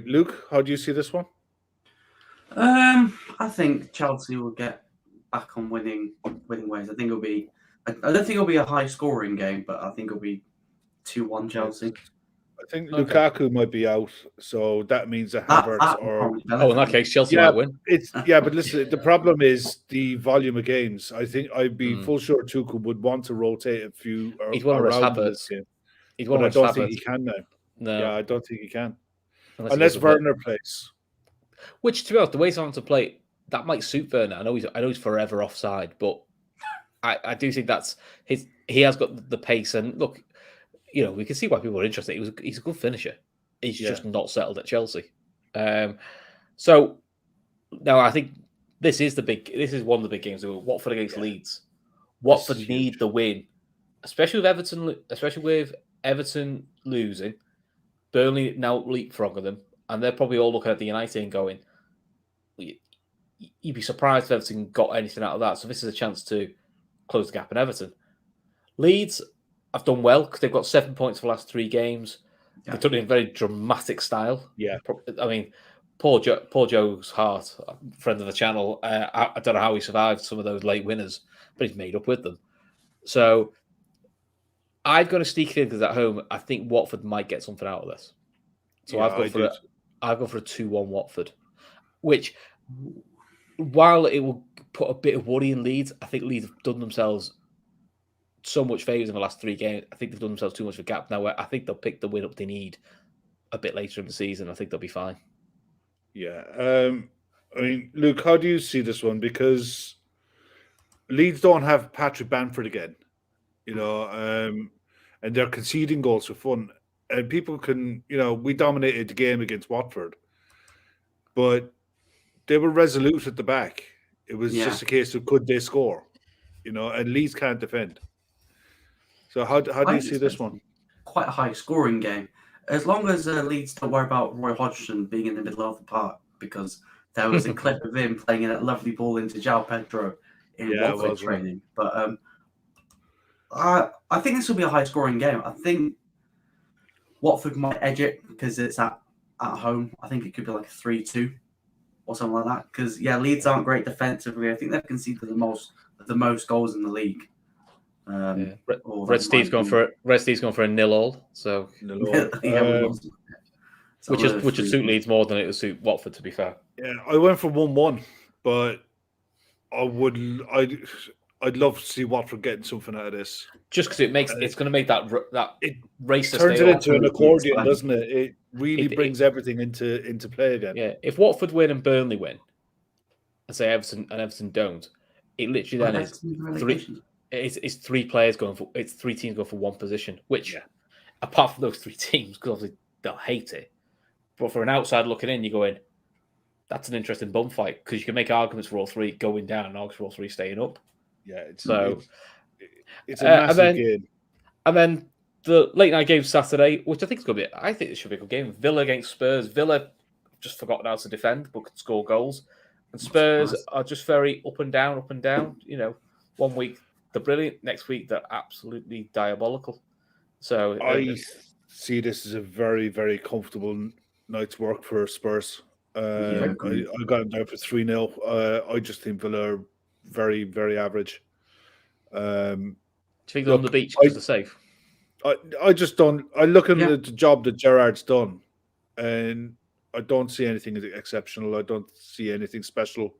Luke, how do you see this one? I think Chelsea will get back on winning ways. I think it'll be. I don't think it'll be a high scoring game, but I think it'll be 2-1 Chelsea. I think Lukaku might be out, so that means that Havertz in that case, Chelsea might win. But listen, the problem is the volume of games. I think I'd be full sure Tuchel would want to rotate a few He'd want to rest Havertz. But I don't think he can now. No. Yeah, I don't think he can. Unless Werner plays. Which, to be honest, the way Southampton play, that might suit Werner. I know he's forever offside, but I do think that's he has got the pace. And look, you know, we can see why people are interested. He's a good finisher. He's just not settled at Chelsea. So now I think this is one of the big games. Watford against Leeds. Watford need the win, especially with Everton losing. Burnley now leapfrogging them, and they're probably all looking at the United and going, you'd be surprised if Everton got anything out of that. So this is a chance to close the gap in Everton. Leeds have done well because they've got 7 points for the last 3 games. Yeah. They've done it in a very dramatic style. Yeah. I mean, poor Joe's heart, friend of the channel, I don't know how he survived some of those late winners, but he's made up with them. So I've got to sneak in because at home, I think Watford might get something out of this. So I've gone for a 2-1 Watford, which, while it will put a bit of worry in Leeds, I think Leeds have done themselves so much favours in the last 3 games. I think they've done themselves too much of a gap now. I think they'll pick the win up they need a bit later in the season. I think they'll be fine. Yeah. I mean, Luke, how do you see this one? Because Leeds don't have Patrick Bamford again, you know, and they're conceding goals for fun. And people can, you know, we dominated the game against Watford, but they were resolute at the back. It was just a case of could they score, you know, and Leeds can't defend. So how do you see this one? Quite a high scoring game. As long as Leeds don't worry about Roy Hodgson being in the middle of the park, because there was a clip of him playing that lovely ball into João Pedro in Watford training. But I think this will be a high scoring game. I think Watford might edge it because it's at home. I think it could be like a 3-2 or something like that. Because Leeds aren't great defensively. I think they've conceded the most goals in the league. Red Steve's going for a 0-0. So which would suit Leeds more than it would suit Watford, to be fair. Yeah, I went for 1-1, but I'd love to see Watford getting something out of this. Just because it's going to make that race. It turns it into an accordion, doesn't it? It really brings everything into play again. Yeah, if Watford win and Burnley win, and say Everton don't, it literally then is 3. It's 3 players going for. It's 3 teams going for 1 position. Which, apart from those 3 teams, because obviously they'll hate it. But for an outside looking in, you're going, that's an interesting bum fight because you can make arguments for all 3 going down and arguments for all 3 staying up. Yeah, it's a massive game. And then the late night game Saturday, which I think is going to be. I think it should be a good game. Villa against Spurs. Villa just forgotten how to defend, but could score goals. And Spurs are just very up and down. You know, one week they're brilliant. Next week, they're absolutely diabolical. So I see this as a very, very comfortable night's work for Spurs. I got them down for 3-0. I just think Villa are very, very average. Do you think they're on the beach because they're safe? I just don't. I look at the job that Gerrard's done, and I don't see anything exceptional. I don't see anything special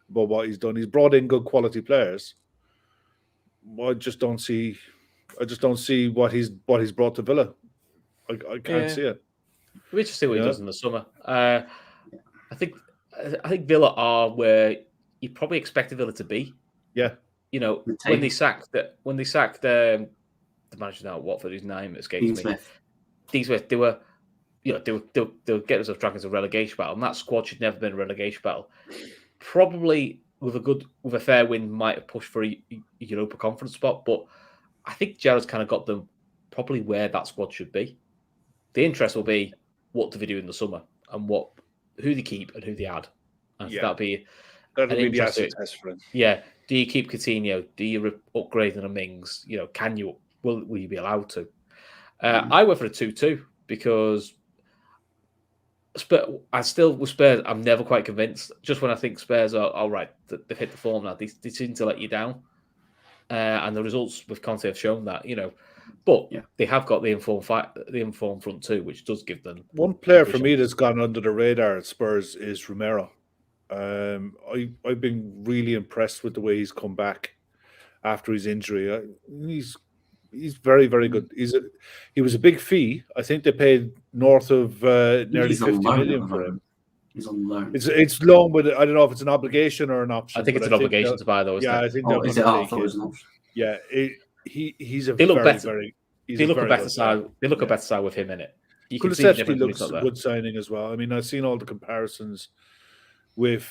about what he's done. He's brought in good quality players. I just don't see what he's brought to Villa. I can't see it. We'll just see what he does in the summer. I think Villa are where you probably expected Villa to be. Yeah. You know, when they sacked the manager now at Watford, whose name escapes me. Dean Smith, they were getting themselves dragged into a relegation battle, and that squad should never been a relegation battle. Probably with a fair win, might have pushed for a Europa Conference spot, but I think Gerrard's kind of got them probably where that squad should be. The interest will be what do they do in the summer and who they keep and who they add. And that'll be the acid test for him. Yeah. Do you keep Coutinho? Do you upgrade the Mings? You know, will you be allowed to? I went for a 2-2 because with Spurs, I'm never quite convinced. Just when I think Spurs are all right, they've hit the form now, they seem to let you down. And the results with Conte have shown that, you know. But they have got the informed front too, which does give them one player for me that's gone under the radar at Spurs is Romero. I've been really impressed with the way he's come back after his injury. He's very, very good. He was a big fee. I think they paid north of nearly 50 million for him. He's on loan. It's loan, but I don't know if it's an obligation or an option. I think it's an obligation to buy those. Yeah, I think is it half or is it an option? Yeah, he's a they look very, better. very. They look a better side. They look a better side with him in it. You can see Kulusevski looks a good signing as well. I mean, I've seen all the comparisons with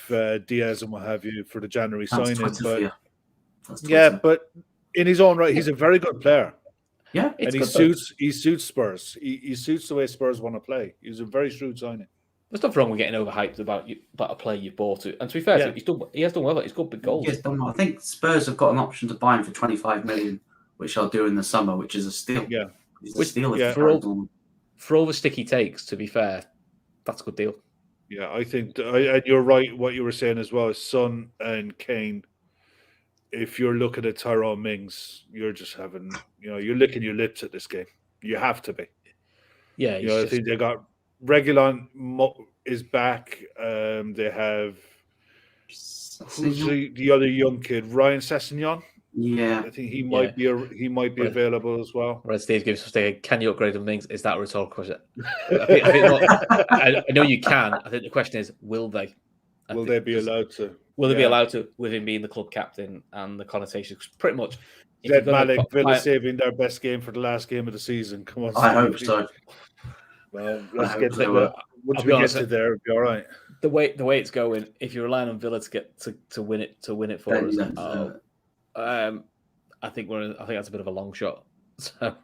Diaz and what have you for the January signing, but in his own right, he's a very good player. Yeah, and he suits Spurs. He suits the way Spurs want to play. He's a very shrewd signing. There's nothing wrong with getting overhyped about a player you've bought it. And to be fair, he has done well. He's got big goals. Yes, I think Spurs have got an option to buy him for 25 million, which they'll do in the summer, which is a steal. Yeah, it's a steal. For all the stick he takes, to be fair, that's a good deal. Yeah, I think, and you're right. What you were saying as well, Son and Kane. If you're looking at Tyrone Mings, you're just having, you're licking your lips at this game. You have to be. Yeah, I think they got Reguilon is back. They have who's the other young kid, Ryan Sessegnon. Yeah, I think he might be available as well. Right, Steve gives us a can you upgrade the Mings? Is that a rhetorical question? I know you can. I think the question is, will they? Will they be allowed to? Will they be allowed to, with him being the club captain and the connotations? Pretty much. Zed Malik, Villa saving their best game for the last game of the season. Come on, I hope so. Well, let's get to there. Once we get to there, it'll be all right. The way it's going, if you're relying on Villa to get to win it for us, I think that's a bit of a long shot. So,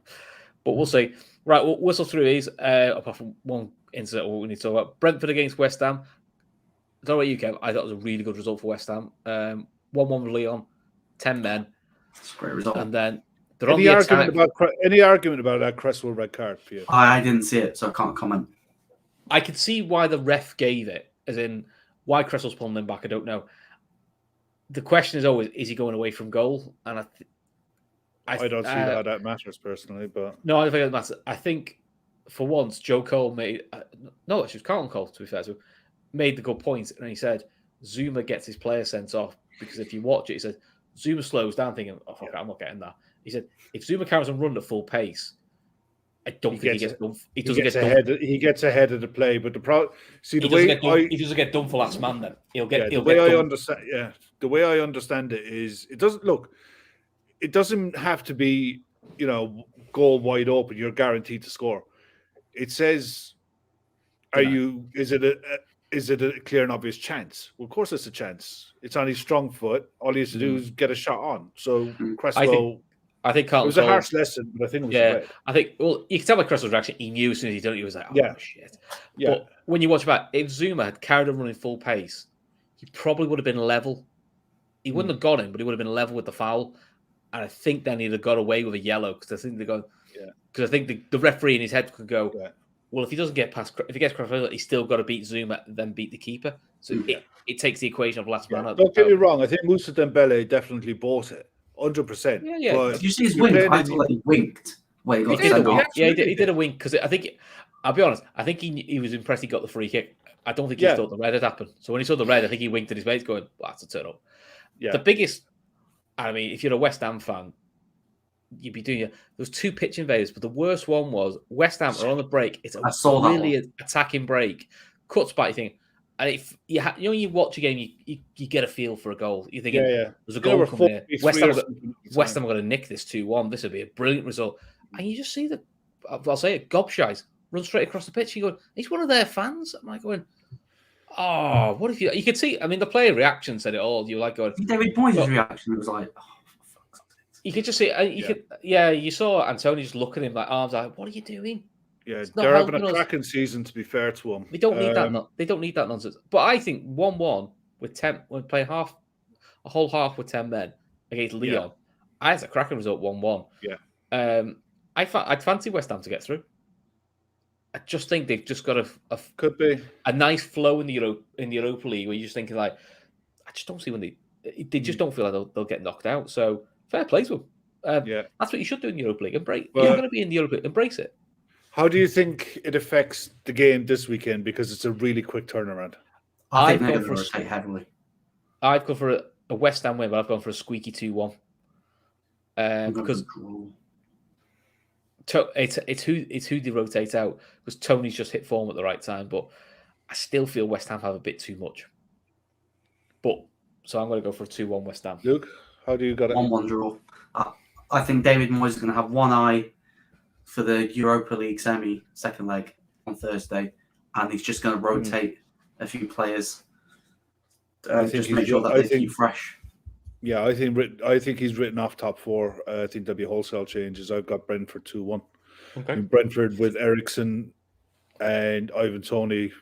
but we'll see. Right, we'll whistle through these. Apart from one incident we need to talk about, Brentford against West Ham. I don't know about you, Kev. I thought it was a really good result for West Ham. 1-1 with Leon, 10 men. That's a great result. And then any argument about that Cresswell red card for you? I didn't see it, so I can't comment. I could see why the ref gave it, as in why Cresswell's pulling them back. I don't know. The question is always, is he going away from goal? And I don't see how that matters personally, but no, I don't think it matters. I think for once, Joe Cole made no, it was Carlton Cole, to be fair, so made the good point, and he said Zuma gets his player sent off because if you watch it, he said Zuma slows down, thinking, "Oh fuck, I'm not getting that." He said if Zuma carries on running at full pace, I don't think he gets done. He gets ahead of the play, but he doesn't get done for last man. Then the way I understand it is it doesn't have to be goal wide open. You're guaranteed to score. It says, is it a clear and obvious chance? Well, of course it's a chance. It's on his strong foot. All he has to do is get a shot on. So Cresswell, I think Carlton it was a harsh lesson, but I think it was great. I think you can tell by Cresswell's reaction. He knew as soon as he done it, he was like, "Oh shit!" Yeah. But when you watch back, if Zuma had carried on running full pace, he probably would have been level. He wouldn't have got him, but he would have been level with the foul. And I think then he'd have got away with a yellow because I think because I think the referee in his head could go, well, if he doesn't get past, if he gets Cresswell, he's still got to beat Zuma, then beat the keeper. So it takes the equation of last man out. Don't get me wrong. I think Moussa Dembele definitely bought it, 100%. Yeah. Did you see his wink? I thought he winked when he got sent off. Yeah, he did a wink because I think, I'll be honest, I think he was impressed he got the free kick. I don't think he thought the red had happened. So when he saw the red, I think he winked at his mates going, well, that's a turn up. Yeah. The biggest, I mean, if you're a West Ham fan, you'd be doing. There was 2 pitch invaders, but the worst one was West Ham are on the break. It's I saw that really attacking break, cuts back thing, and if you watch a game, you get a feel for a goal. You're thinking, there's a goal coming here. West Ham are going to nick this 2-1. This would be a brilliant result, and you just see I'll say it, gobshites run straight across the pitch. You go, he's one of their fans. I'm like going, oh, what if you could see? I mean, the player reaction said it all. You like going. David Moyes' reaction was like, oh, for fuck's sake. You could just see. You saw Antonio just looking at him like arms out. What are you doing? Yeah, they're having a cracking season. To be fair to them, they don't need that. They don't need that nonsense. But I think 1-1 with 10 when playing a whole half with 10 men against Leon, that's a cracking result. 1-1. Yeah. I'd fancy West Ham to get through. I just think they've just got could be a nice flow in the Europa League where you're just thinking like, I just don't see when they just don't feel like they'll get knocked out. So fair play to them. That's what you should do in the Europa League. You're going to be in the Europa League. Embrace it. How do you think it affects the game this weekend? Because it's a really quick turnaround. I think they're going to rotate heavily. I've gone for a West Ham win, but I've gone for a squeaky 2-1. Because it's who they rotate out, because Tony's just hit form at the right time, but I still feel West Ham have a bit too much. So I'm going to go for a 2-1 West Ham. Luke, how do you got it? 1-1 draw. I think David Moyes is going to have one eye for the Europa League second leg on Thursday, and he's just going to rotate a few players. Just make sure that they keep fresh. Yeah, I think he's written off top 4. I think there'll be wholesale changes. I've got Brentford 2-1. Okay. Brentford with Ericsson and Ivan Toney.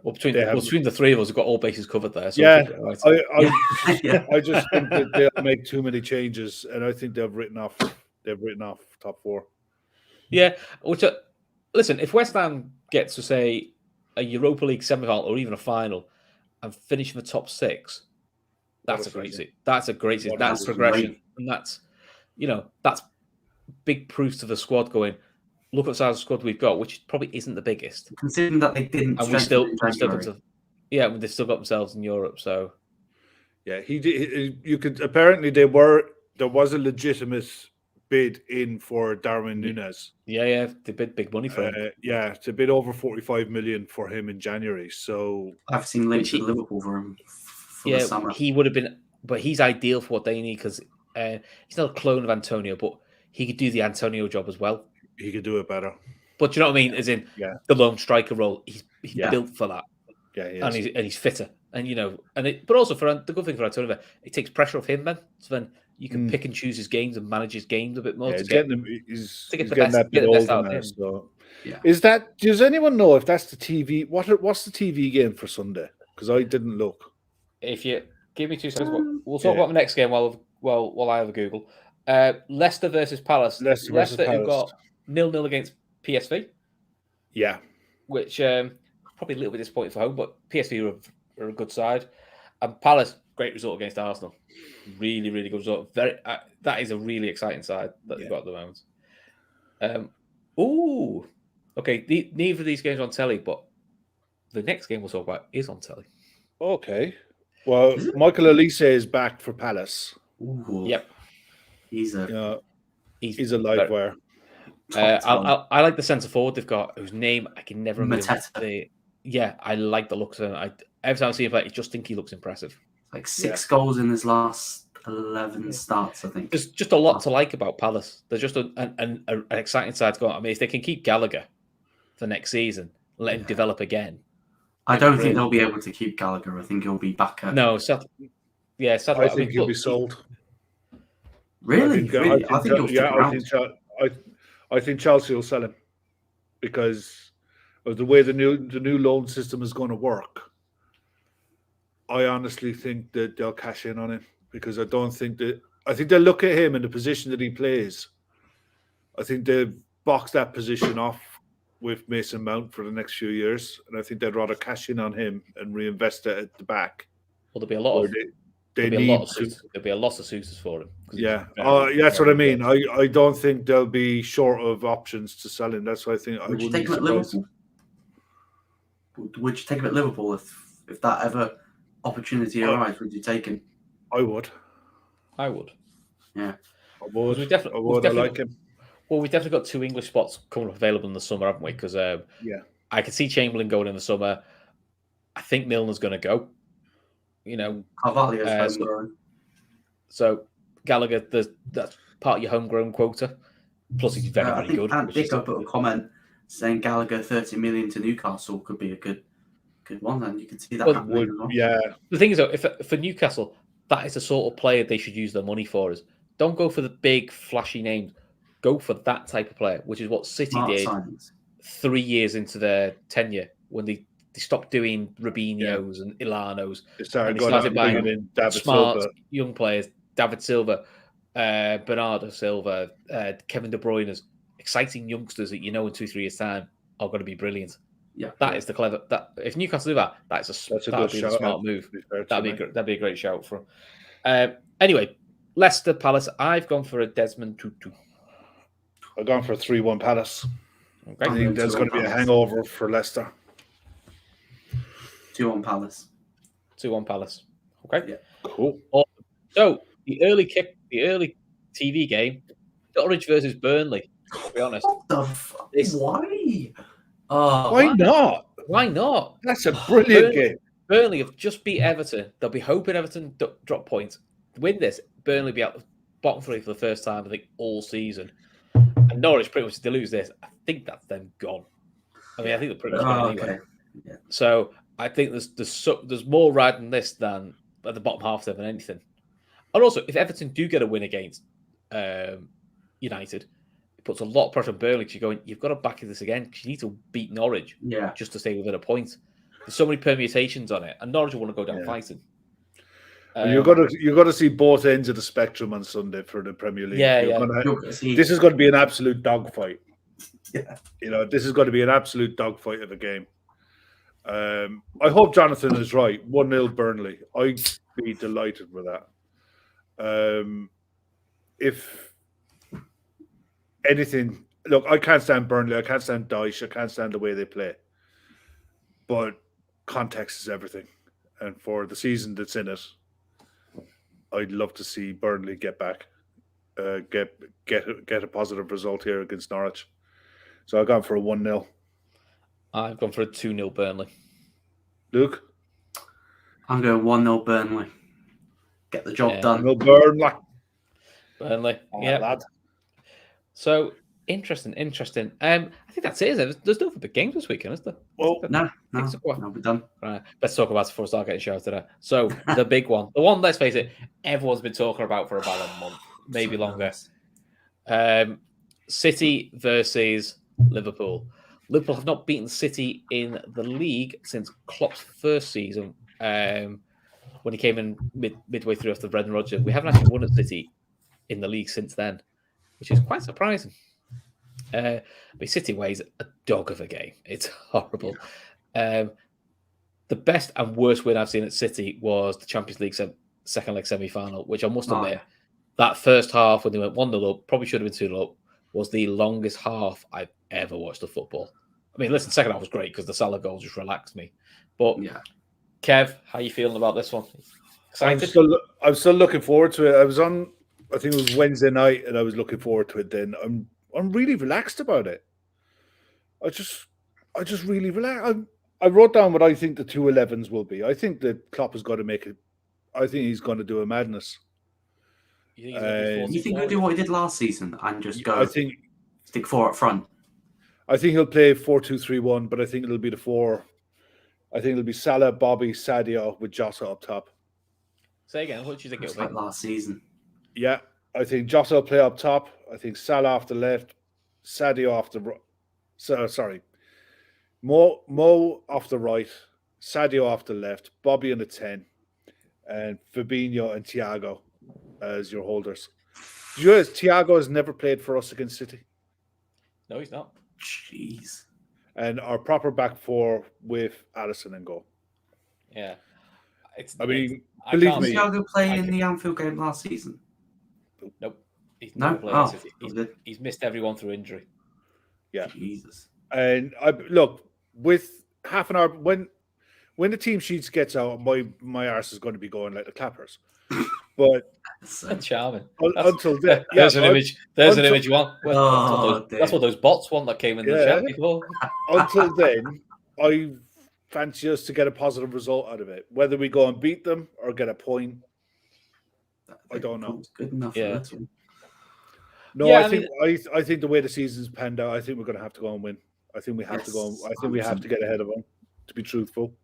Well, between the 3 of us, we've got all bases covered there. So I just think that they'll make too many changes, and I think they've written off top 4. Yeah, listen, if West Ham gets to say a Europa League semi-final or even a final and finish in the top 6. That's a great season. That's progression. And that's big proof to the squad going, look at the size of the squad we've got, which probably isn't the biggest. Considering that they didn't, and we still they've still got themselves in Europe. So, yeah, you could apparently there was a legitimate bid in for Darwin Núñez. Yeah, they bid big money for him. It's a bit over 45 million for him in January. So I've seen links to Liverpool for him. The summer. He would have been, but he's ideal for what they need because he's not a clone of Antonio, but he could do the Antonio job as well. He could do it better. But you know what I mean? As in the lone striker role, he's built for that. Yeah, he's fitter, but also for the good thing for Antonio, it takes pressure off him, man. So then you can pick and choose his games and manage his games a bit more. He's getting the best out of him. So. Yeah. Does anyone know if that's the TV? What's the TV game for Sunday? Because I didn't look. If you give me 2 seconds, we'll talk about the next game while I have a Google. Leicester versus Palace. Leicester who got 0-0 against PSV. Yeah. Which probably a little bit disappointing for home, but PSV are a good side. And Palace, great result against Arsenal. Really, really good result. That is a really exciting side that they've got at the moment. Okay. Neither of these games are on telly, but the next game we'll talk about is on telly. Okay. Well, Michael Olise is back for Palace. Ooh. Yep. He's a live wire. I like the centre forward they've got, whose name I can never remember. Mateta. Yeah, I like the looks of him. Every time I see him play, I just think he looks impressive. Like 6 goals in his last 11 starts, I think. There's just a lot to like about Palace. They're just an exciting side to go on. I mean, if they can keep Gallagher for next season, let him develop again. I don't think they'll be able to keep Gallagher. I think he'll be back at... No, sadly. I think he'll be sold. Really? I think he'll stick around. I think Chelsea will sell him because of the way the new loan system is going to work. I honestly think that they'll cash in on him because I think they'll look at him in the position that he plays. I think they've boxed that position off with Mason Mount for the next few years, and I think they'd rather cash in on him and reinvest it at the back. Well, there'll be a lot of there'll be a lot of suitors for him. Yeah, that's what I mean. I don't think they'll be short of options to sell him. That's why I think Would you take him at Liverpool? Would you take him at Liverpool if that ever opportunity arises? Would you take him? I would. Yeah. I would. We definitely, I like him. Well, we've definitely got 2 English spots coming up available in the summer, haven't we? Because I can see Chamberlain going in the summer. I think Milner's going to go. You know, Carvalho's homegrown. So Gallagher, that's part of your homegrown quota. Plus, he's very, very good. And Dick put a comment saying Gallagher 30 million to Newcastle could be a good one, and you can see that happening. Yeah. The thing is, though, if for Newcastle, that is the sort of player they should use their money for. Is don't go for the big flashy names. Go for that type of player, which is what City did 3 years into their tenure when they stopped doing Robinhos and Ilanos. They started buying in David smart Silva. Young players, David Silva, Bernardo Silva, Kevin De Bruyne's exciting youngsters that in 2-3 years' time are going to be brilliant. Yeah, that is the clever. That if Newcastle do that, that's a smart move. That'd be a great shout for him. Anyway, Leicester Palace. I've gone for a Desmond Tutu. I've gone for a 3-1 Palace. Okay. I think there's going to be a hangover for Leicester. 2-1 Palace. 2-1 Palace. Okay. Yeah. Cool. So the early TV game, Norwich versus Burnley. To be honest. What the fuck? Why? Why not? Why not? That's a brilliant game. Burnley have just beat Everton. They'll be hoping Everton drop points. Win this, Burnley will be out the bottom 3 for the first time, I think, all season. And Norwich, pretty much, if they lose this, I think that's them gone. I mean, I think they're pretty much gone anyway. Okay. Yeah. So I think there's more riding this than at the bottom half there than anything. And also, if Everton do get a win against United, it puts a lot of pressure on Burnley because you're going, you've got to back this again because you need to beat Norwich just to stay within a point. There's so many permutations on it, and Norwich will want to go down fighting. You've got to see both ends of the spectrum on Sunday for the Premier League. This is going to be an absolute dogfight. Yeah. This is going to be an absolute dogfight of a game. I hope Jonathan is right. 1-0 Burnley. I'd be delighted with that. If anything, look, I can't stand Burnley. I can't stand Dyche. I can't stand the way they play. But context is everything. And for the season that's in it, I'd love to see Burnley get back, get a positive result here against Norwich. So I've gone for a 1-0. I've gone for a 2-0 Burnley. Luke? I'm going 1-0 Burnley. Get the job done. Burnley. Yeah. Lad. So interesting. I think that's it. There's no big games this weekend, is there? Well, no, we're done. Right. Let's talk about it before I start getting shouted at. So the big one, the one, let's face it, everyone's been talking about for about a month, maybe longer. City versus Liverpool. Liverpool have not beaten City in the league since Klopp's first season, when he came in midway through after Brendan Rodgers. We haven't actually won at City in the league since then, which is quite surprising. But City weighs a dog of a game. It's horrible. The best and worst win I've seen at City was the Champions League second leg semi-final, which I must admit, that first half when they went 1-0 up, probably should have been 2-0 up, was the longest half I've ever watched of football. I mean, listen, second half was great because the Salah goal just relaxed me. But Kev, how are you feeling about this one? Excited? I'm still looking forward to it. I was on, I think it was Wednesday night, and I was looking forward to it then. I'm really relaxed about it. I just really relax. I wrote down what I think the 2 11s will be. I think that Klopp has got to make it. I think he's going to do a madness. You think he'll do what he did last season and just go? Stick 4 up front. I think he'll play 4-2-3-1, but I think it'll be the 4. I think it'll be Salah, Bobby, Sadio with Jota up top. Say again. What do you think it'll be? Like last season. Yeah, I think Jota will play up top. I think Salah off the left, Sadio off the right. Mo off the right, Sadio off the left, Bobby in the 10, and Fabinho and Thiago as your holders. Did you realize Thiago has never played for us against City? No, he's not. Jeez. And our proper back 4 with Alisson and goal. Yeah. Believe me. Did Thiago play in the Anfield game last season? Nope. He's never played City. He's missed everyone through injury. Yeah. Jesus. And look, with half an hour, when the team sheets gets out, my arse is going to be going like the clappers. But Charming. until then, there's an image. There's an until- image you want. That's what those bots want that came in the chat before. Until then, I fancy us to get a positive result out of it. Whether we go and beat them or get a point, I don't know. Good enough for this one. No, I think the way the season's panned out, I think we're going to have to go and win. I think we have to go. I think 100%. We have to get ahead of them. To be truthful.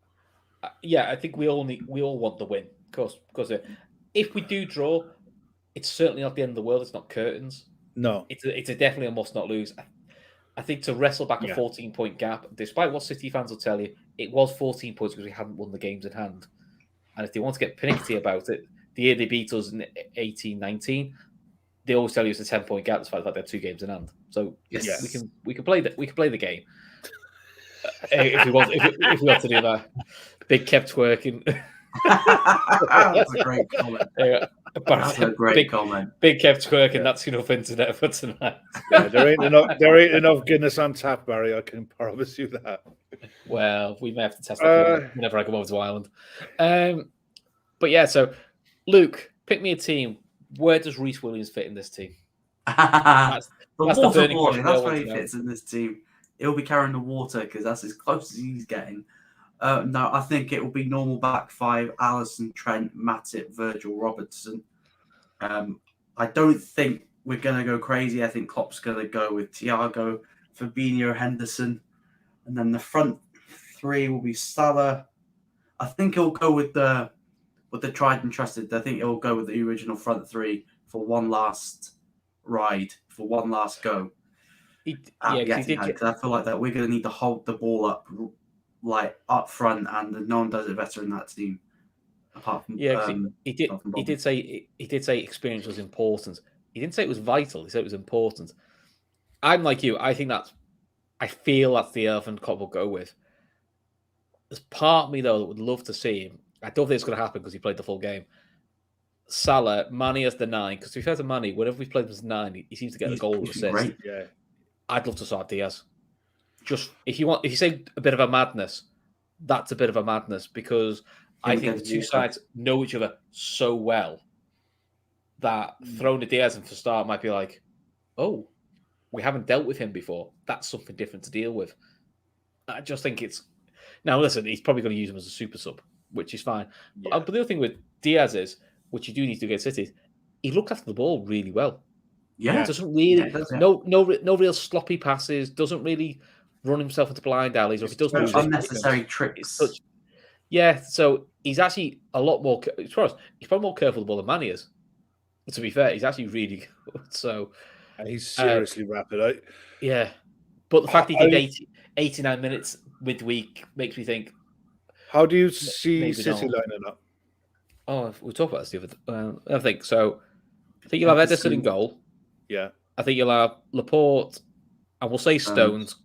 I think we all want the win, because if we do draw, it's certainly not the end of the world. It's not curtains. No, it's definitely a must not lose. I think to wrestle back a 14-point gap, despite what City fans will tell you, it was 14 points because we hadn't won the games in hand. And if they want to get panicky about it, the year they beat us in 18-19, they always tell you it's a 10-point gap despite the fact they had 2 games in hand. So we can play the game. if we want to do that. Big kept twerking. That's a great comment. That's a great comment. Big kept twerking. That's enough internet for tonight. There ain't enough Guinness on tap, Barry. I can promise you that. Well, we may have to test that whenever I come over to Ireland. But yeah, so Luke, pick me a team. Where does Reece Williams fit in this team? That's the burning question. That's where he fits in this team. He'll be carrying the water because that's as close as he's getting. No, I think it will be normal back 5: Alisson, Trent, Matip, Virgil, Robertson. I don't think we're going to go crazy. I think Klopp's going to go with Thiago, Fabinho, Henderson, and then the front 3 will be Salah. I think he'll go with the tried and trusted. I think he'll go with the original front 3 for one last ride, for one last go. Because I feel like that we're going to need to hold the ball up, like up front, and no one does it better in that team. Apart from he did say experience was important. He didn't say it was vital. He said it was important. I'm like you. I feel that's the elephant Klopp will go with. There's part of me though that would love to see him. I don't think it's going to happen because he played the full game. Salah, Mane as the 9, because to be fair to Mane, whenever we played as 9, he seems to get a goal or assist. Great. Yeah. I'd love to start Diaz. Just if you say a bit of a madness, that's a bit of a madness because I think the two sides know each other so well that throwing a Diaz in for start might be like, oh, we haven't dealt with him before. That's something different to deal with. I just think it's now. Listen, he's probably going to use him as a super sub, which is fine. Yeah. But the other thing with Diaz is, which you do need to get City, he looked after the ball really well. Yeah, doesn't really no real sloppy passes. Doesn't really run himself into blind alleys, or if he does unnecessary tricks. So he's actually a lot more. He's probably more careful of the ball than Mane is. To be fair, he's actually really good. So he's seriously rapid. But the fact he did 89 minutes midweek makes me think. How do you see City lining up? Oh, we'll talk about this the other. I think so. I think you'll have Ederson in goal. Yeah, I think you'll have Laporte, and we'll say Stones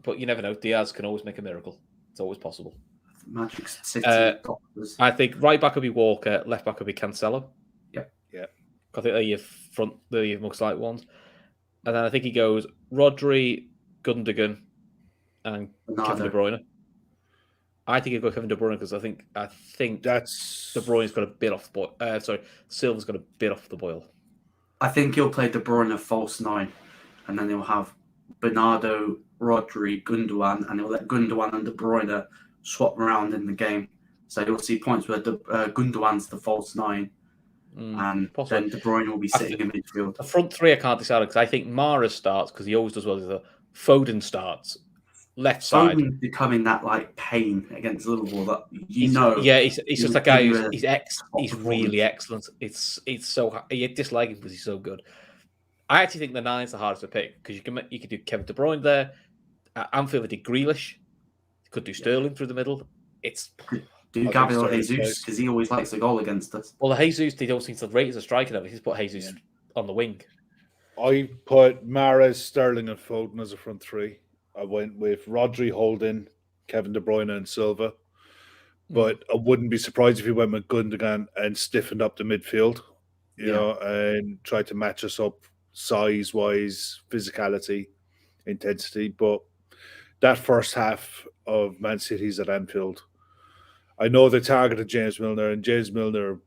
but you never know. Diaz can always make a miracle. It's always possible. Magic City. I think right back will be Walker, left back will be Cancelo. Yeah. I think they're your most likely ones, and then I think he goes Rodri, Gundogan, and Kevin De Bruyne. I think he'll go Kevin De Bruyne because I think that's De Bruyne's got a bit off the boil. Silva's got a bit off the boil. I think he'll play De Bruyne false 9, and then he'll have Bernardo, Rodri, Gundogan, and he'll let Gundogan and De Bruyne swap around in the game. So you'll see points where Gundogan's the false 9, and possibly. Then De Bruyne will be sitting in midfield. The front 3 I can't decide because I think Mahrez starts because he always does well. The Foden starts left side. Foden's becoming that like pain against Liverpool that he's just that guy who's he's really excellent. It's so you dislike him because he's so good. I actually think the 9's the hardest to pick because you could do Kevin De Bruyne there. Anfield did Grealish. You could do Sterling through the middle. Do Gabriel Jesus because he always likes a goal against us. Well, the Jesus they don't seem to rate as a striker. He's put Jesus on the wing. I put Mahrez, Sterling, and Foden as a front 3. I went with Rodri, Holding, Kevin De Bruyne, and Silva. But I wouldn't be surprised if he went with Gundogan and stiffened up the midfield, you know, and tried to match us up size-wise, physicality, intensity. But that first half of Man City's at Anfield, I know they targeted James Milner, and James Milner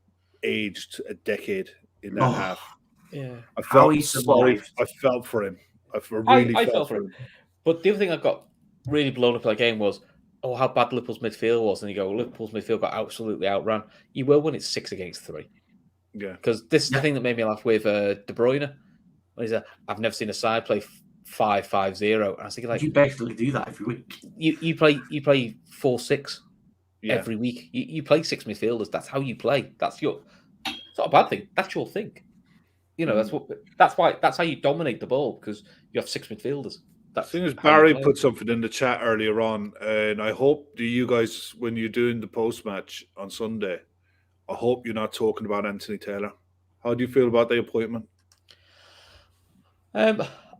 aged a decade in that half. Yeah. I How felt he sorry. survived. I felt for him. I really felt for him. But the other thing I got really blown up in that game was, how bad Liverpool's midfield was. And you go, Liverpool's midfield got absolutely outran. You will when it's 6 against 3. Yeah. Because this is the thing that made me laugh with De Bruyne. When he said, I've never seen a side play 5-5-0. And I was thinking, like, You basically do that every week. You play 4-6 every week. You play 6 midfielders. That's how you play. It's not a bad thing. That's your thing. That's how you dominate the ball, because you have 6 midfielders. As soon as Barry put something in the chat earlier on, and I hope that you guys, when you're doing the post match on Sunday, I hope you're not talking about Anthony Taylor. How do you feel about the appointment? I'm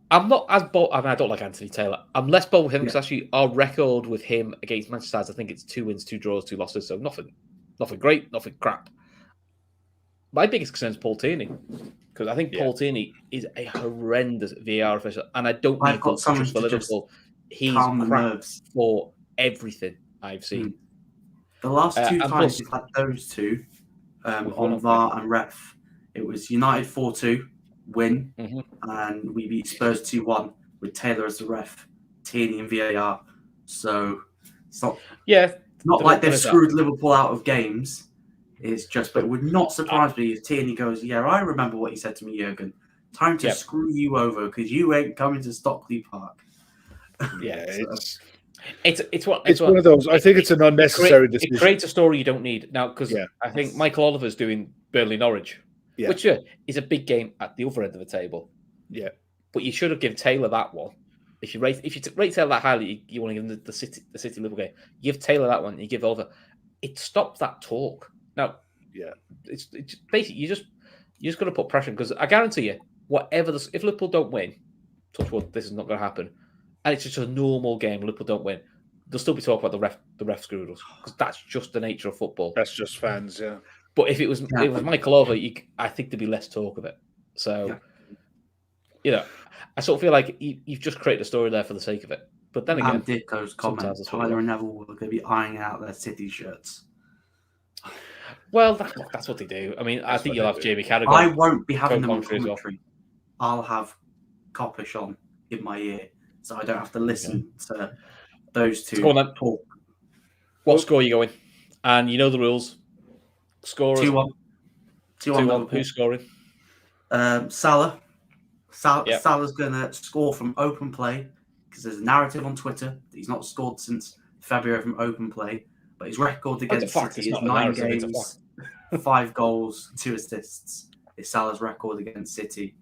not as bold. I don't like Anthony Taylor. I'm less bold with him because actually our record with him against Manchester United, I think it's 2 wins, 2 draws, 2 losses. So nothing great, nothing crap. My biggest concern is Paul Tierney, because I think Paul Tierney is a horrendous VAR official, and I don't need to trust for Liverpool. He's crap for everything I've seen. The last 2 times we've had those two on VAR and ref, it was United 4-2 win, and we beat Spurs 2-1 with Taylor as the ref, Tierney and VAR. So it's not like they've screwed Liverpool out of games. It's just, but it would not surprise me if Tierney goes, I remember what you said to me, Jurgen. Time to screw you over because you ain't coming to Stockley Park. It's one of those. I think it's an unnecessary decision. It creates a story you don't need now, because I think Michael Oliver's doing Burnley Norwich, which is a big game at the other end of the table. Yeah, but you should have given Taylor that one. If you rate Taylor that highly, you want to give him the City Liverpool game. You give Taylor that one. You give Oliver. It stops that talk. Now, it's basically you just got to put pressure, because I guarantee you, if Liverpool don't win, touch wood, this is not going to happen, and it's just a normal game, Liverpool don't win, they'll still be talking about the ref screwed us, because that's just the nature of football. That's just fans, yeah. But if it was Michael Oliver, I think there'd be less talk of it. So, I sort of feel like you've just created a story there for the sake of it. But then again, Dicko's comment: Tyler and Neville are going to be eyeing out their City shirts. Well, that's what they do. I mean, I think you'll have Jamie Carragher. I won't be having them on commentary. I'll have Coppish on in my ear, so I don't have to listen to those two talk. What score are you going? And you know the rules. Score 2-1. 2-1. Who's scoring? Salah. Salah's going to score from open play, because there's a narrative on Twitter that he's not scored since February from open play. But his record against City is 9 games, 5 goals, 2 assists. It's Salah's record against City.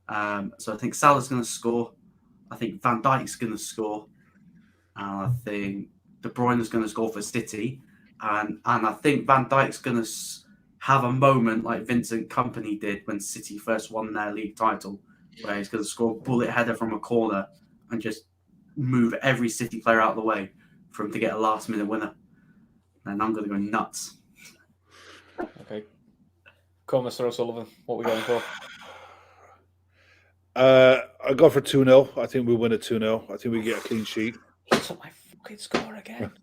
So I think Salah's going to score. I think Van Dijk's going to score. And I think De Bruyne's going to score for City. And I think Van Dijk's going to have a moment like Vincent Kompany did when City first won their league title, where he's going to score a bullet header from a corner and just move every City player out of the way for him to get a last-minute winner. And I'm going to go nuts. Okay. Come on, Mr. O'Sullivan. What are we going for? I go for 2-0. I think we win a 2-0. I think we get a clean sheet. He's on my fucking score again.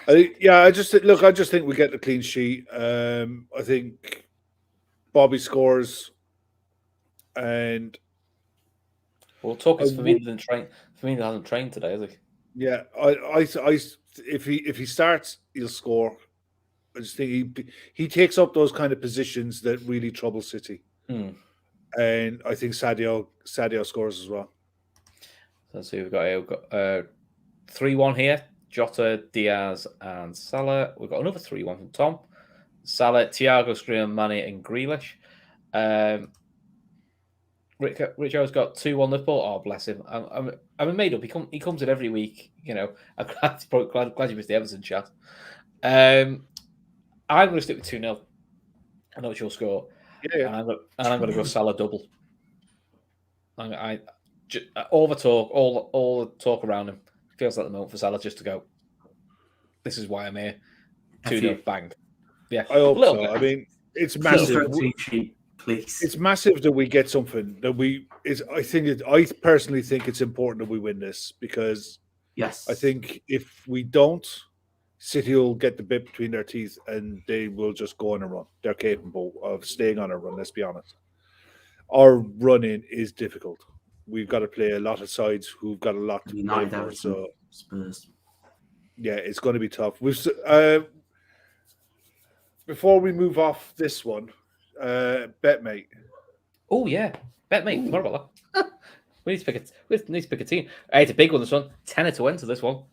I just think we get the clean sheet. I think Bobby scores, and Talk is Firmino didn't train. Firmino hasn't trained today, has he? Yeah, if he starts, he'll score. I just think he takes up those kind of positions that really trouble City, and I think Sadio scores as well. Let's see, we've got 3-1 here. Jota, Diaz, and Salah. We've got another 3-1 from Tom. Salah, Thiago, Skriniar, Mane, and Grealish. Richo's got 2-1 Liverpool. Oh, bless him. I'm made up. He comes in every week. I'm glad you missed the Everton chat. I'm going to stick with 2-0. I know it's your score. Yeah. And I'm going to go Salah double. All the talk around him feels like the moment for Salah just to go, this is why I'm here. 2-0, bang. Yeah, I hope so. I mean, it's massive. Please. It's massive that we get something that I personally think it's important that we win this, because yes, I think if we don't, City will get the bit between their teeth and they will just go on a run. They're capable of staying on a run, let's be honest. Our running is difficult. We've got to play a lot of sides who've got a lot to United, play for. Everton, So, Spurs. yeah, it's going to be tough. Before we move off this one, BetMate. Oh yeah, BetMate. What about that? We need to pick a team. Hey, it's a big one. This one, tenner to enter. This one,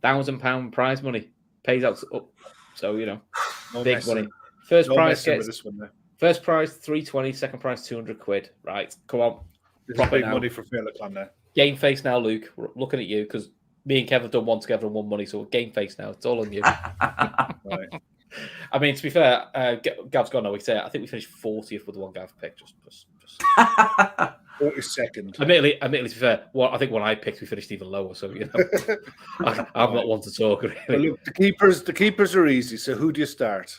£1,000 prize money pays out up. So No big messing. money. First No prize messing with gets this one. There. first prize 320, second prize 200 quid. Right, come on. This is Proper big now. money for Féileacáin there. Game face now, Luke. We're looking at you because me and Kev have done one together and won money, so we're game face now. It's all on you. Right. I mean, to be fair, Gav's gone now. We say I think we finished 40th with the one Gav picked. Just 42nd. admittedly, to be fair, I think when I picked, we finished even lower. So I'm not one to talk. Really. Well, look, the keepers are easy. So who do you start?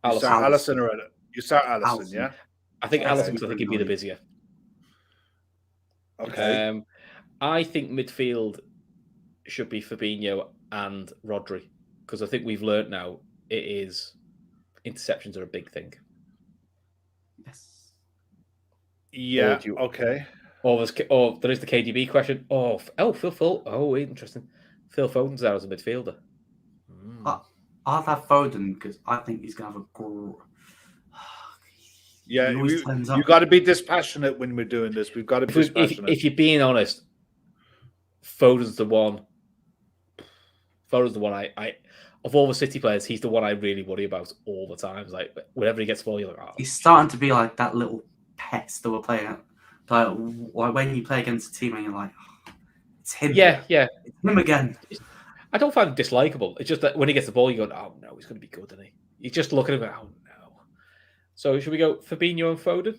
You start Allison or Ella? You start Allison, yeah. I think Okay. Allison. I think he'd be the busier. Okay. I think midfield should be Fabinho and Rodri because I think we've learnt now it is interceptions are a big thing. Yes. Yeah. Okay. Or there is the KDB question. Phil Foden. Oh, interesting. Phil Foden's there as a midfielder. I'll have Foden because I think he's going to have a Yeah, He always you turns up. got to be dispassionate when we're doing this. We've got to be dispassionate. If you're being honest, Foden's the one. I of all the City players, he's the one I really worry about all the time. Like whenever he gets ball, you're like, oh. He's starting to be like that little pets that we're playing. Like when you play against a team and you're like, oh, it's him. Yeah. It's him again. I don't find him dislikable. It's just that when he gets the ball, you go, oh no, he's going to be good, isn't he? You just look at him, oh no. So should we go Fabinho and Foden?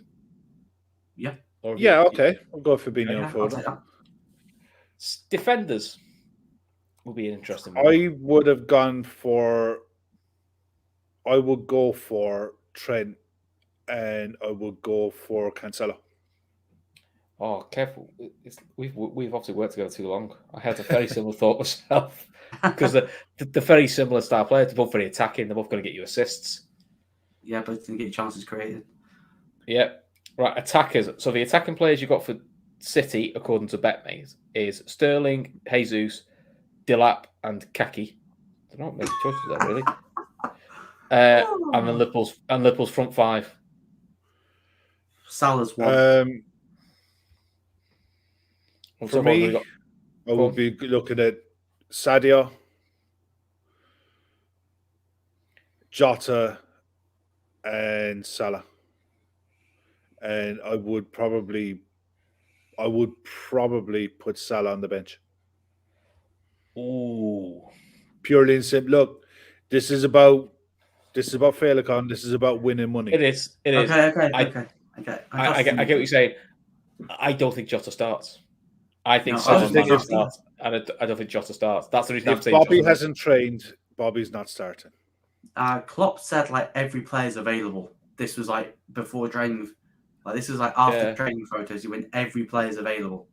Yeah. Okay. I'll go for Fabinho and Foden. Defenders will be an interesting one. I would go for Trent and I would go for Cancelo. Oh, careful. We've obviously worked together too long. I had a very similar thought myself. Because they're very similar style players. They're both very attacking. They're both going to get you assists. Yeah, but to get chances created. Yeah. Right, attackers. So the attacking players you got for City, according to BetMate, is Sterling, Jesus, Dilap, and Kaki. They're not making choices there, really. And then Liverpool's front five. Salah's one. For me, I would be looking at Sadio, Jota, and Salah, and I would probably put Salah on the bench. Ooh, purely and simple. Look, this is about Féileacáin. This is about winning money. It is. Okay. I get what you're saying. I don't think Jota starts. I think Salah starts. I don't think Jota starts. That's the reason I'm If saying Bobby Jota. hasn't trained, Bobby's not starting. Klopp said like every player's available. This was like before training. Like this was like after training photos. You went every player's available.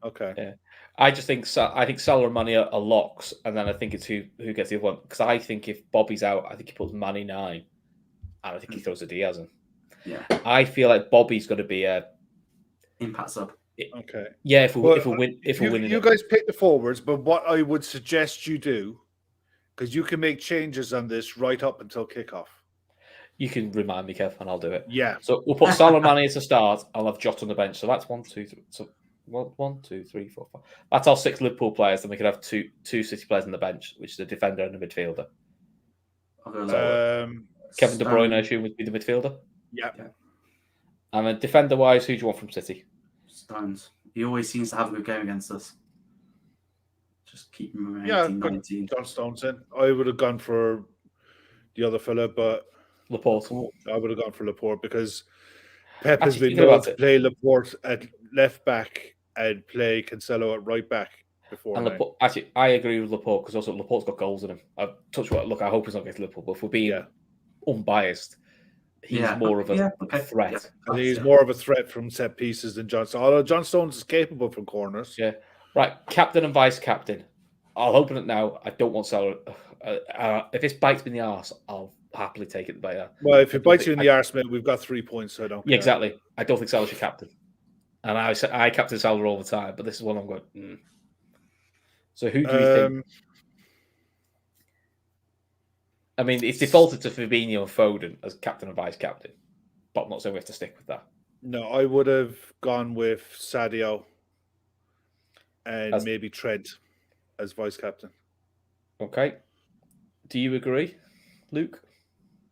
Okay. Yeah. I think Salah and Mane are locks, and then I think it's who gets the other one. Because I think if Bobby's out, I think he puts Mane 9, and I think he throws a Diaz in. Yeah. I feel like Bobby's going to be a impact sub. Okay. Yeah, if we win, you guys pick the forwards, but what I would suggest you do, because you can make changes on this right up until kickoff. You can remind me, Kev, and I'll do it. Yeah. So we'll put Salah and Mane as a start. I'll have Jota on the bench. So that's 1, 2, 3. So 1, 2, 3, 4, 5. That's our 6 Liverpool players. Then we could have two City players on the bench, which is a defender and a midfielder. Kevin De Bruyne, I assume, would be the midfielder. Yeah. And then defender-wise, who do you want from City? Stones. He always seems to have a good game against us. Just keep him around 18, 19. John Stones in. I would have gone for the other fella, but Laporte. I would have gone for Laporte because Pep has Actually, been known to play Laporte at left back and play Cancelo at right back before. And Laporte, actually, I agree with Laporte because also Laporte's got goals in him. I hope he's not getting Liverpool, but if we're being unbiased, he's more of a threat. I think he's more of a threat from set pieces than John Stones. Although John Stones is capable from corners. Yeah. Right. Captain and vice captain. I'll open it now. I don't want Salah. If this bites me in the arse, I'll happily take it by that. Well, if it bites you in the arse, mate, we've got 3 points, so I don't care. Yeah, exactly. I don't think Salah's your captain. And I captain Salah all the time, but this is one I'm going, So who do you think? I mean, it's defaulted to Fabinho and Foden as captain and vice captain, but I'm not saying we have to stick with that. No, I would have gone with Sadio and maybe Trent as vice captain. Okay. Do you agree, Luke?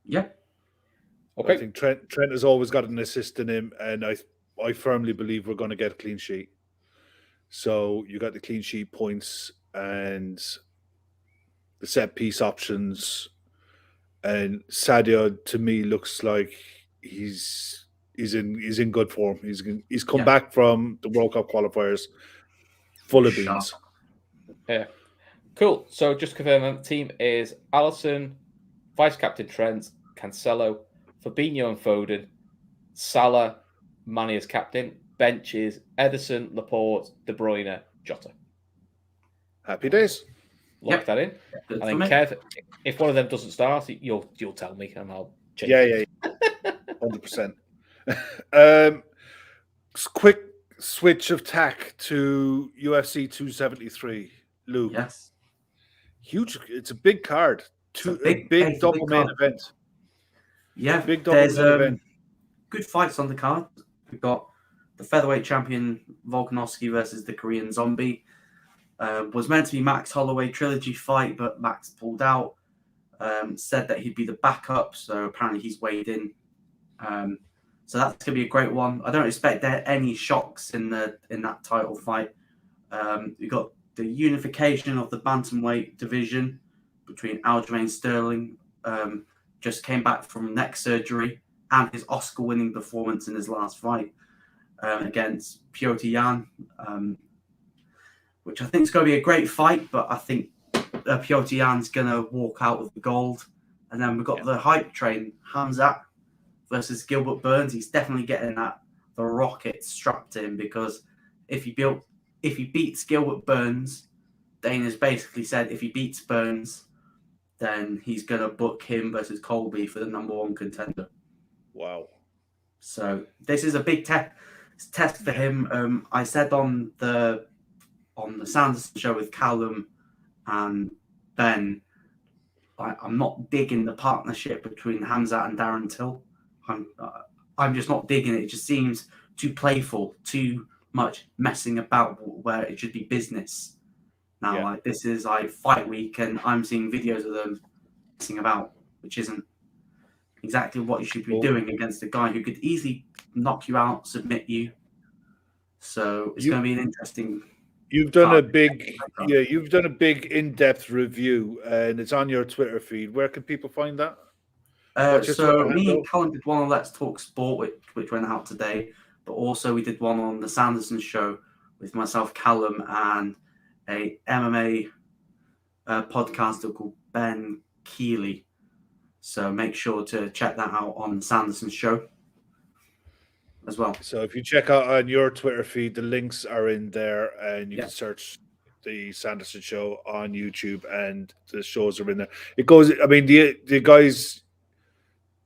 Yeah. Okay. I think Trent has always got an assist in him, and I firmly believe we're going to get a clean sheet. So you got the clean sheet points and the set piece options, and Sadio to me looks like he's in good form. He's come back from the World Cup qualifiers full of beans. Yeah. Cool. So just confirm the team is Alisson, vice captain Trent, Cancelo, Fabinho and Foden, Salah, Mane as captain, bench is Ederson, Laporte, De Bruyne, Jota. Happy days. Lock that in. Good I think Kev, if one of them doesn't start, you'll tell me and I'll change. Yeah. 100%. Quick switch of tack to UFC 273, Luke. Yes. Huge. It's a big card. A big double main event. Yeah, big double main event. Good fights on the card. We've got the featherweight champion Volkanovski versus the Korean Zombie. Was meant to be Max Holloway trilogy fight, but Max pulled out. Said that he'd be the backup, so apparently he's weighed in. So that's going to be a great one. I don't expect there any shocks in that title fight. We've got the unification of the bantamweight division between Aljamain Sterling, just came back from neck surgery, and his Oscar-winning performance in his last fight against Piotr Jan, which I think is going to be a great fight, but I think Piotr Jan's going to walk out with the gold. And then we've got the hype train, Hamzat versus Gilbert Burns. He's definitely getting the rocket strapped to him, because if he beats Gilbert Burns, Dana's basically said if he beats Burns, then he's going to book him versus Colby for the #1 contender. Wow. So this is a big test for him. I said on the Sanderson show with Callum and Ben, I'm not digging the partnership between Hamzat and Darren Till. I'm just not digging it. It just seems too playful, too much messing about where it should be business. Now, like this is fight week, and I'm seeing videos of them messing about, which isn't exactly what you should be doing against a guy who could easily knock you out, submit you. So it's going to be an interesting. You've done a big, in-depth review, and it's on your Twitter feed. Where can people find that? So me and Colin did one on Let's Talk Sport, which went out today, but also we did one on the Sanderson show with myself, Callum, and a MMA podcaster called Ben Keeley. So make sure to check that out on the Sanderson show as well. So if you check out on your Twitter feed, the links are in there, and you can search the Sanderson show on YouTube, and the shows are in there. It goes. I mean, the guys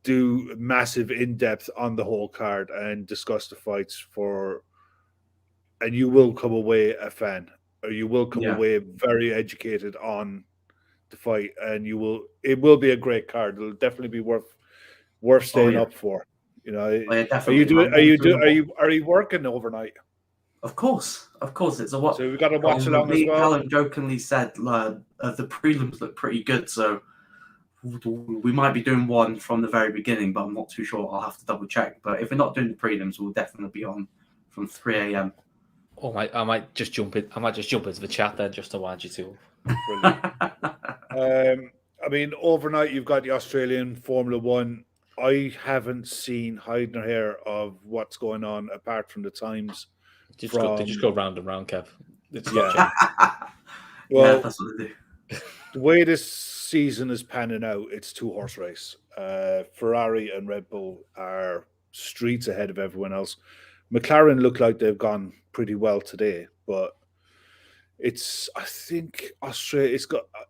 do massive in-depth on the whole card and discuss the fights and you will come away a fan, or you will come away very educated on the fight, and it will be a great card. It'll definitely be worth staying up for. You know, are you working overnight? Of course, it's a what. So we've got to watch along as well. Callum jokingly said the prelims look pretty good, so we might be doing one from the very beginning, but I'm not too sure. I'll have to double check. But if we're not doing the prelims, we'll definitely be on from 3 a.m. Oh, I might just jump in. I might just jump into the chat then, just to wind you to. I mean, overnight you've got the Australian Formula One. I haven't seen hide nor hair of what's going on apart from the times. They just go round and round, Kev. Well, that's what they do. The way this season is panning out, it's 2-horse race. Ferrari and Red Bull are streets ahead of everyone else. McLaren look like they've gone pretty well today, but I think Australia.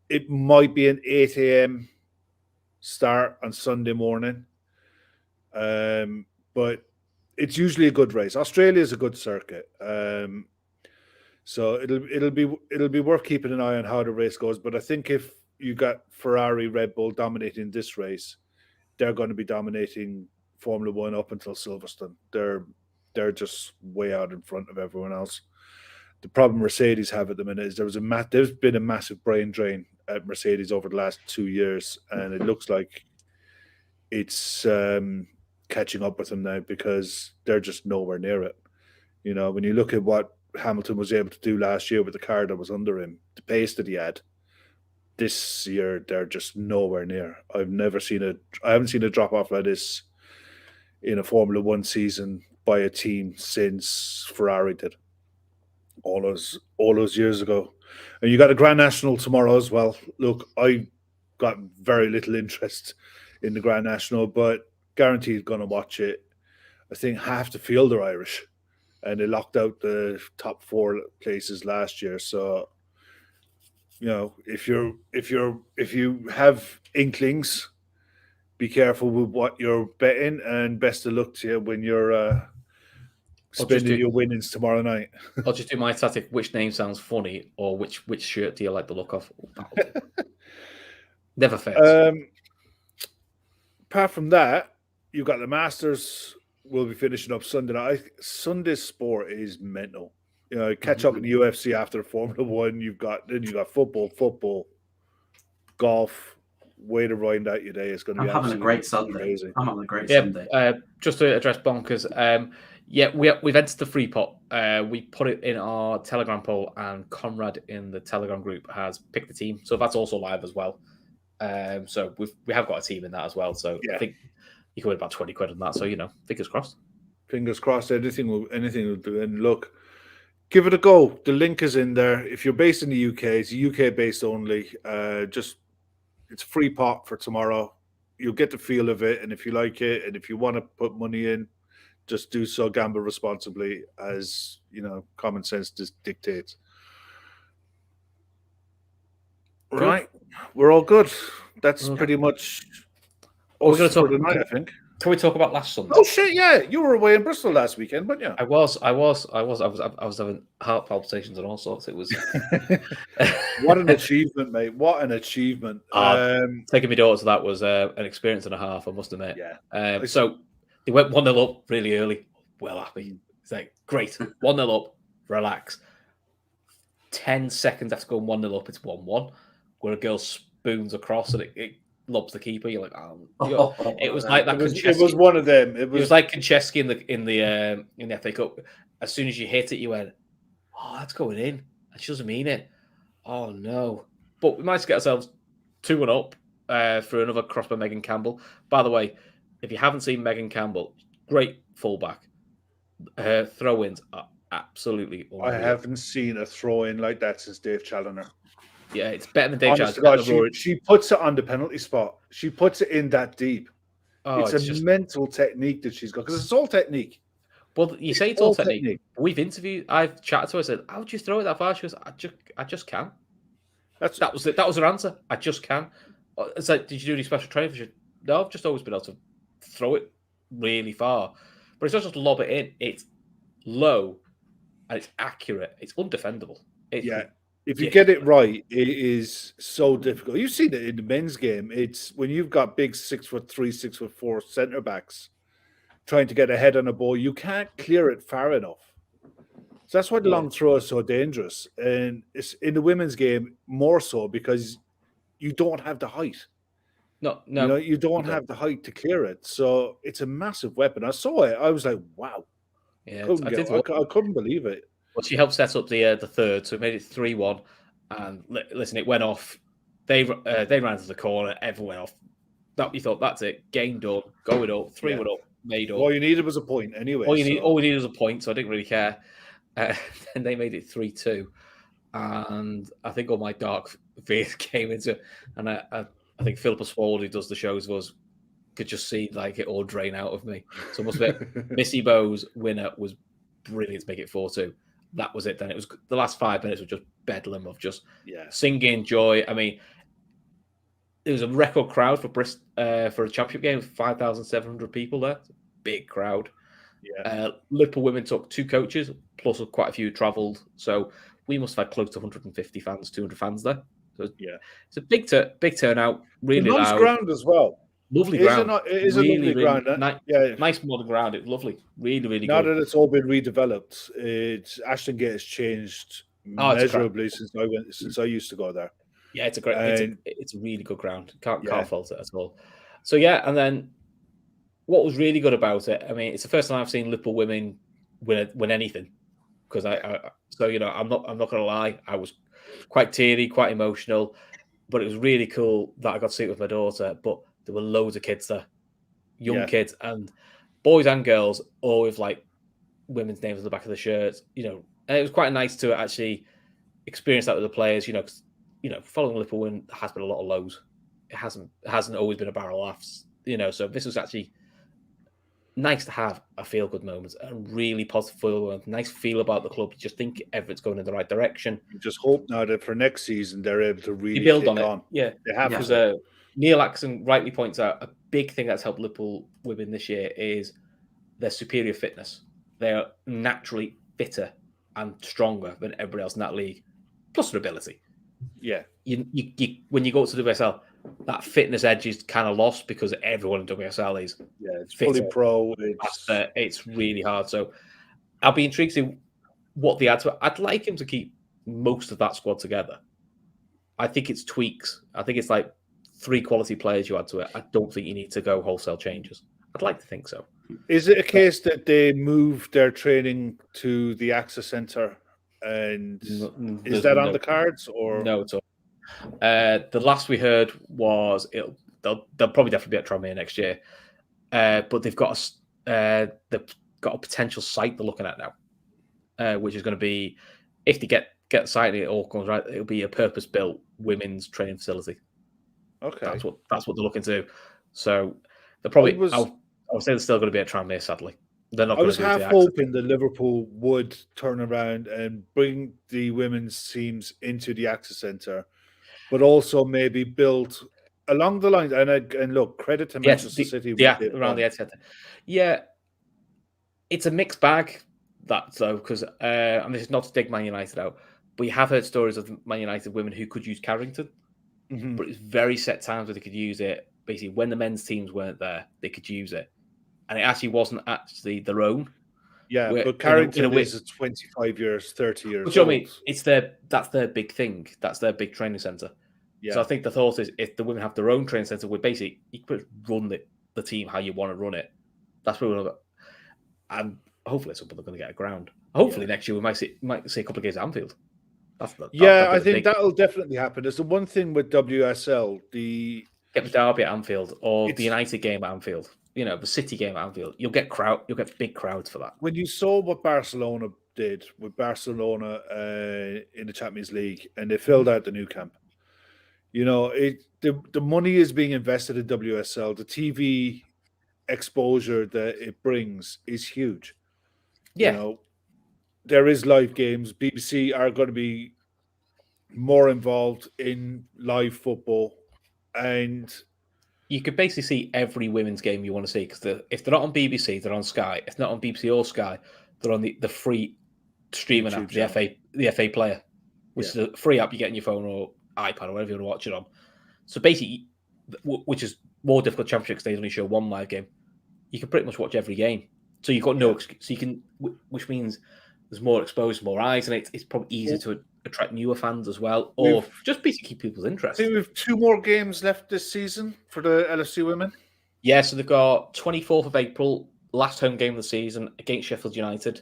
It might be an 8 a.m. start on Sunday morning, but it's usually a good race. Australia is a good circuit, so it'll be worth keeping an eye on how the race goes. But I think if you got Ferrari, Red Bull dominating this race, they're going to be dominating Formula One up until Silverstone. They're just way out in front of everyone else. The problem Mercedes have at the minute is there's been a massive brain drain at Mercedes over the last 2 years, and it looks like it's catching up with them now because they're just nowhere near it. You know, when you look at what Hamilton was able to do last year with the car that was under him, the pace that he had, this year they're just nowhere near. I haven't seen a drop off like this in a Formula One season by a team since Ferrari did all those years ago. And you got a Grand National tomorrow as well. Look, I got very little interest in the Grand National, but guaranteed going to watch it. I think half the field are Irish, and they locked out the top 4 places last year. So, you know, if you have inklings, be careful with what you're betting, and best of luck to you when you're spending your winnings tomorrow night. I'll just do my tactic. Which name sounds funny, or which shirt do you like the look of? Never fails. Apart from that, you've got the Masters. Will be finishing up Sunday night. Sunday's sport is mental. You know, catch up in the UFC after Formula One. You've got football, golf. Way to round out your day. It's going to be having a great Sunday. Amazing. I'm having a great Sunday. Just to address Bonkers, we've entered the free pot. We put it in our Telegram poll, and Conrad in the Telegram group has picked the team, so that's also live as well. So we have got a team in that as well. So I think you can win about 20 quid on that. So, you know, fingers crossed. Fingers crossed. Anything will do. And look, give it a go. The link is in there. If you're based in the UK, it's UK based only. It's free pot for tomorrow. You'll get the feel of it, and if you like it, and if you want to put money in, just do so. Gamble responsibly, as you know, common sense dictates. Good. Right, we're all good. That's pretty much. We're going to talk tonight, I think. Can we talk about last Sunday? Oh shit! Yeah, you were away in Bristol last weekend, but yeah, I was having heart palpitations and all sorts. It was what an achievement, mate! What an achievement! Taking my daughter to that was an experience and a half, I must admit. Yeah. So they went 1-0 up really early. Well happy. It's like great 1-0 up, relax. 10 seconds after going 1-0 up, it's 1-1. Where a girl spoons across and it lobs the keeper. You're like, it was like that. It was one of them. It was like Konchesky in the FA Cup. As soon as you hit it, you went, "Oh, that's going in." And she doesn't mean it. Oh no! But we managed to get ourselves 2-1 up through another cross by Megan Campbell. By the way, if you haven't seen Megan Campbell, great fullback. Her throw-ins are absolutely unreal. I haven't seen a throw-in like that since Dave Challoner. Yeah, it's better than Dave Challoner. She puts it on the penalty spot. She puts it in that deep. It's just mental technique that she's got, because it's all technique. Well, you say it's all technique. I've chatted to her. I said, "How would you throw it that far?" She goes, "I just can." That was her answer. I just can. It's like, did you do any special training? She said, no, I've just always been able to throw it really far. But it's not just lob it in. It's low and it's accurate. It's undefendable. If you get it right, it is so difficult. You've seen it in the men's game. It's when you've got big 6'3", 6'4" centre backs trying to get a head on a ball, you can't clear it far enough. So that's why the long throw is so dangerous. And it's in the women's game more so because you don't have the height. No. You don't have the height to clear it. So it's a massive weapon. I saw it. I was like, wow. Yeah, I couldn't believe it. Well, she helped set up the third, so it made it 3-1. And listen, it went off. They ran to the corner. Everyone went off. You thought, that's it. Game done. Going up. 3-1 up. Made up. All you needed was a point anyway. All we needed was a point, so I didn't really care. And they made it 3-2. And I think all my dark fears came into it. And I think Philippa Swald, who does the shows with us, could just see like it all drain out of me. So I must admit, Missy Bowe's winner was brilliant to make it 4-2. that was it. Then it was the last 5 minutes were just bedlam of just Yeah. singing joy. I mean, it was a record crowd for for a championship game, 5,700 people there. It's a big crowd. Yeah. Liverpool Women took 2 coaches, plus quite a few travelled. So we must have had close to 150 fans, 200 fans there. So Yeah. it's a big turnout, really nice loud. ground as well. Lovely It is ground. It is a lovely ground. Nice modern ground. It's lovely. Really, really now good. that it's all been redeveloped, Ashton Gate has changed measurably since I used to go there. Yeah, it's a great. It's a really good ground. Can't fault it at all. So yeah, and then what was really good about it? I mean, it's the first time I've seen Liverpool Women win anything. Because I'm not going to lie, I was quite teary, quite emotional, but it was really cool that I got to see it with my daughter. But there were loads of kids there, young kids, and boys and girls, all with like women's names on the back of the shirts. And it was quite nice to actually experience that with the players. Because following Liverpool Women has been a lot of lows. It hasn't always been a barrel of laughs. So this was actually nice to have a feel-good moment, a really positive feel, nice feel about the club. You just think everything's going in the right direction. You just hope now that for next season they're able to really build on it. Yeah, they have because Neil Atkinson rightly points out a big thing that's helped Liverpool Women this year is their superior fitness. They are naturally fitter and stronger than everybody else in that league, plus their ability. Yeah, you when you go to the WSL, that fitness edge is kind of lost because everyone in WSL is it's fully pro. It's really hard. So I'll be intrigued to see what they add to it. I'd like him to keep most of that squad together. I think it's tweaks. I think it's like 3 quality players you add to it. I don't think you need to go wholesale changes. I'd like to think so. Is it a case that they moved their training to the Access Centre? And is that on the cards or no? At all. The last we heard was they'll probably definitely be at Tranmere next year, but they've got a potential site they're looking at now, which is going to be, if they get the site and it all comes right, it'll be a purpose-built women's training facility. Okay, that's what they're looking to do. So they're probably I would say they're still going to be at Tranmere. Sadly, they're not. I was half hoping that Liverpool would turn around and bring the women's teams into the Access Centre, but also maybe build along the lines. And look, credit to Manchester City around the Etihad. Yeah, it's a mixed bag. That though, because and this is not to dig Man United out, but you have heard stories of Man United women who could use Carrington, but it's very set times where they could use it. Basically, when the men's teams weren't there, they could use it. And it actually wasn't actually their own. Yeah, but Carrington is 25 years, 30 years. Which, I mean, that's their big thing. That's their big training centre. Yeah. So I think the thought is if the women have their own training centre, basically you could run the team how you want to run it. That's what we're about. And hopefully at some point they're going to get a ground. Hopefully next year we might see a couple of games at Anfield. I think that'll definitely happen. There's the one thing with WSL, get the derby at Anfield or the United game at Anfield. The City game at Anfield, you'll get big crowds for that. When you saw what Barcelona did with Barcelona in the Champions League, and they filled out the new camp, the money is being invested in WSL. The TV exposure that it brings is huge. Yeah, there is live games. BBC are going to be more involved in live football, and you could basically see every women's game you want to see, because if they're not on BBC, they're on Sky. If they're not on BBC or Sky, they're on the free streaming app, the FA Player, which is a free app you get on your phone or iPad or whatever you want to watch it on. So basically, which is more difficult championship because they only show one live game, you can pretty much watch every game. So you've got no excuse. So you can, which means there's more exposed, more eyes, and it's probably easier to attract newer fans as well, or just basically keep people's interest. I think we have 2 more games left this season for the LFC Women. Yeah, so they've got 24th of April, last home game of the season against Sheffield United,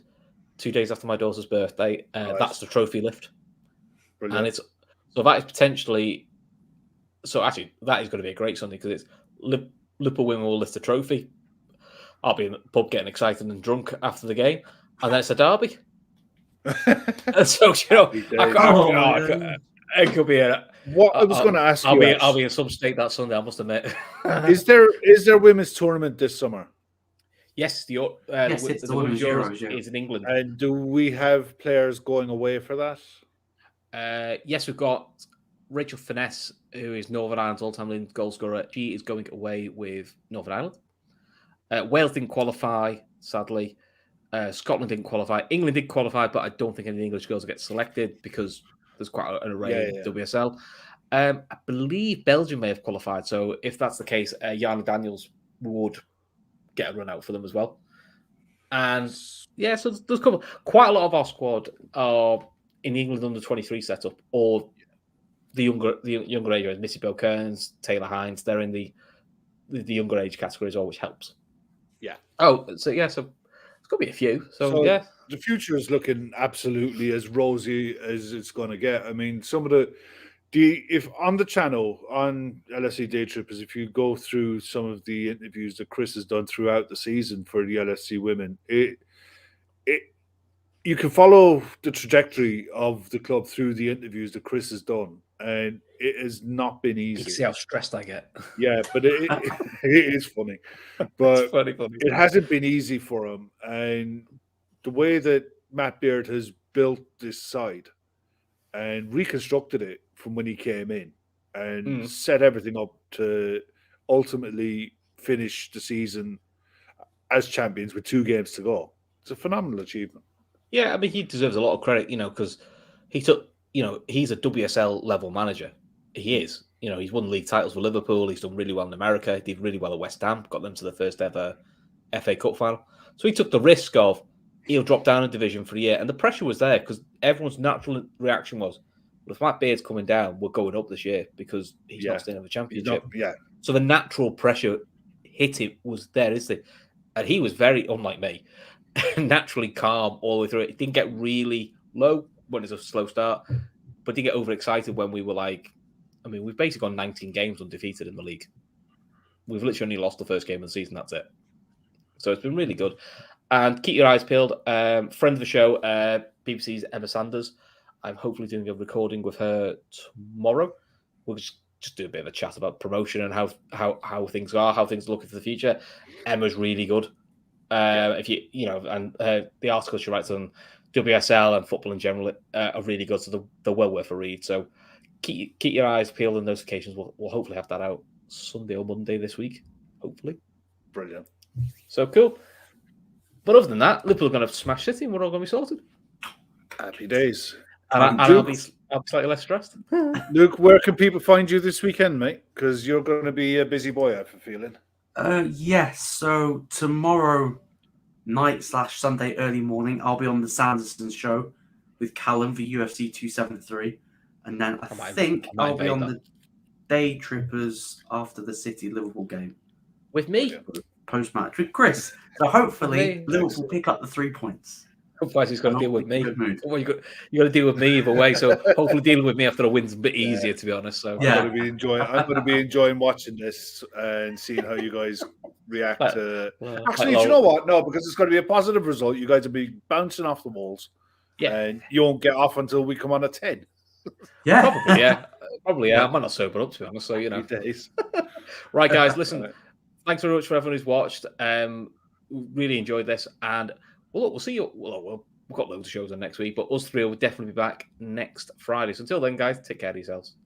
2 days after my daughter's birthday. Nice. That's the trophy lift. Brilliant. And that is potentially, actually that is going to be a great Sunday, because it's Liverpool Women will lift the trophy. I'll be in the pub getting excited and drunk after the game, and then it's a derby. So it could be a. What I was going to ask you, I'll be in some state that Sunday. I must admit. Is there women's tournament this summer? Yes, Yes, it's the Women's Euros, yeah. is in England. And do we have players going away for that? Yes, we've got Rachel Finesse, who is Northern Ireland's all-time leading goal scorer. She is going away with Northern Ireland. Wales didn't qualify, sadly. Scotland didn't qualify. England did qualify, but I don't think any of the English girls will get selected because there's quite an array in WSL. I believe Belgium may have qualified. So if that's the case, Jana Daniels would get a run out for them as well. And yeah, so there's quite a lot of our squad are in the England under 23 setup, or the younger age, Missy Bell Kearns, Taylor Hines. They're in the younger age category as well, which helps. Yeah. Oh, so it's going to be a few. So yeah, the future is looking absolutely as rosy as it's going to get. I mean, some of if on the channel on LFC Daytrippers, if you go through some of the interviews that Chris has done throughout the season for the LFC Women, you can follow the trajectory of the club through the interviews that Chris has done, and it has not been easy. You can see how stressed I get. Yeah, but it is funny. But funny. It hasn't been easy for him, and the way that Matt Beard has built this side and reconstructed it from when he came in and set everything up to ultimately finish the season as champions with 2 games to go. It's a phenomenal achievement. Yeah, I mean, he deserves a lot of credit, because he's a WSL level manager. He is. He's won league titles for Liverpool. He's done really well in America. He did really well at West Ham. Got them to the first ever FA Cup final. So he took the risk of he'll drop down a division for a year. And the pressure was there because everyone's natural reaction was, well, if Matt Beard's coming down, we're going up this year because he's not staying in the championship. So the natural pressure was there, isn't it? And he was very, unlike me, naturally calm all the way through it. It didn't get really low when it's a slow start, but didn't get overexcited when we were we've basically gone 19 games undefeated in the league. We've literally only lost the first game of the season, that's it. So it's been really good. And keep your eyes peeled. Friend of the show, BBC's Emma Sanders. I'm hopefully doing a recording with her tomorrow. We'll just do a bit of a chat about promotion and how things are, how things are looking for the future. Emma's really good. If the articles she writes on WSL and football in general are really good, so they're well worth a read. So keep your eyes peeled on those occasions. We'll hopefully have that out Sunday or Monday this week. Hopefully, brilliant. So cool. But other than that, Liverpool are going to smash City, and we're all going to be sorted. Happy days. And I'll be slightly less stressed. Luke, where can people find you this weekend, mate? Because you're going to be a busy boy, I have a feeling. Yes. So tomorrow night / Sunday early morning, I'll be on the Sanderson show with Callum for UFC 273, and then I think I'll be on the Daytrippers after the City Liverpool game with me post match with Chris. So hopefully Liverpool pick up the 3 points. Otherwise, he's got to deal with me. Well, you got to deal with me either way. So hopefully, dealing with me after a win's a bit easier, to be honest. So I'm going to be enjoying watching this and seeing how you guys react to. Actually, do you know what? No, because it's going to be a positive result. You guys will be bouncing off the walls, and you won't get off until we come on a 10. Yeah, probably. Yeah, I might not sober up, to be honest. So right, guys. Listen, thanks very much for everyone who's watched. Really enjoyed this, and we'll see you. We've got loads of shows on next week, but us three will definitely be back next Friday. So until then, guys, take care of yourselves.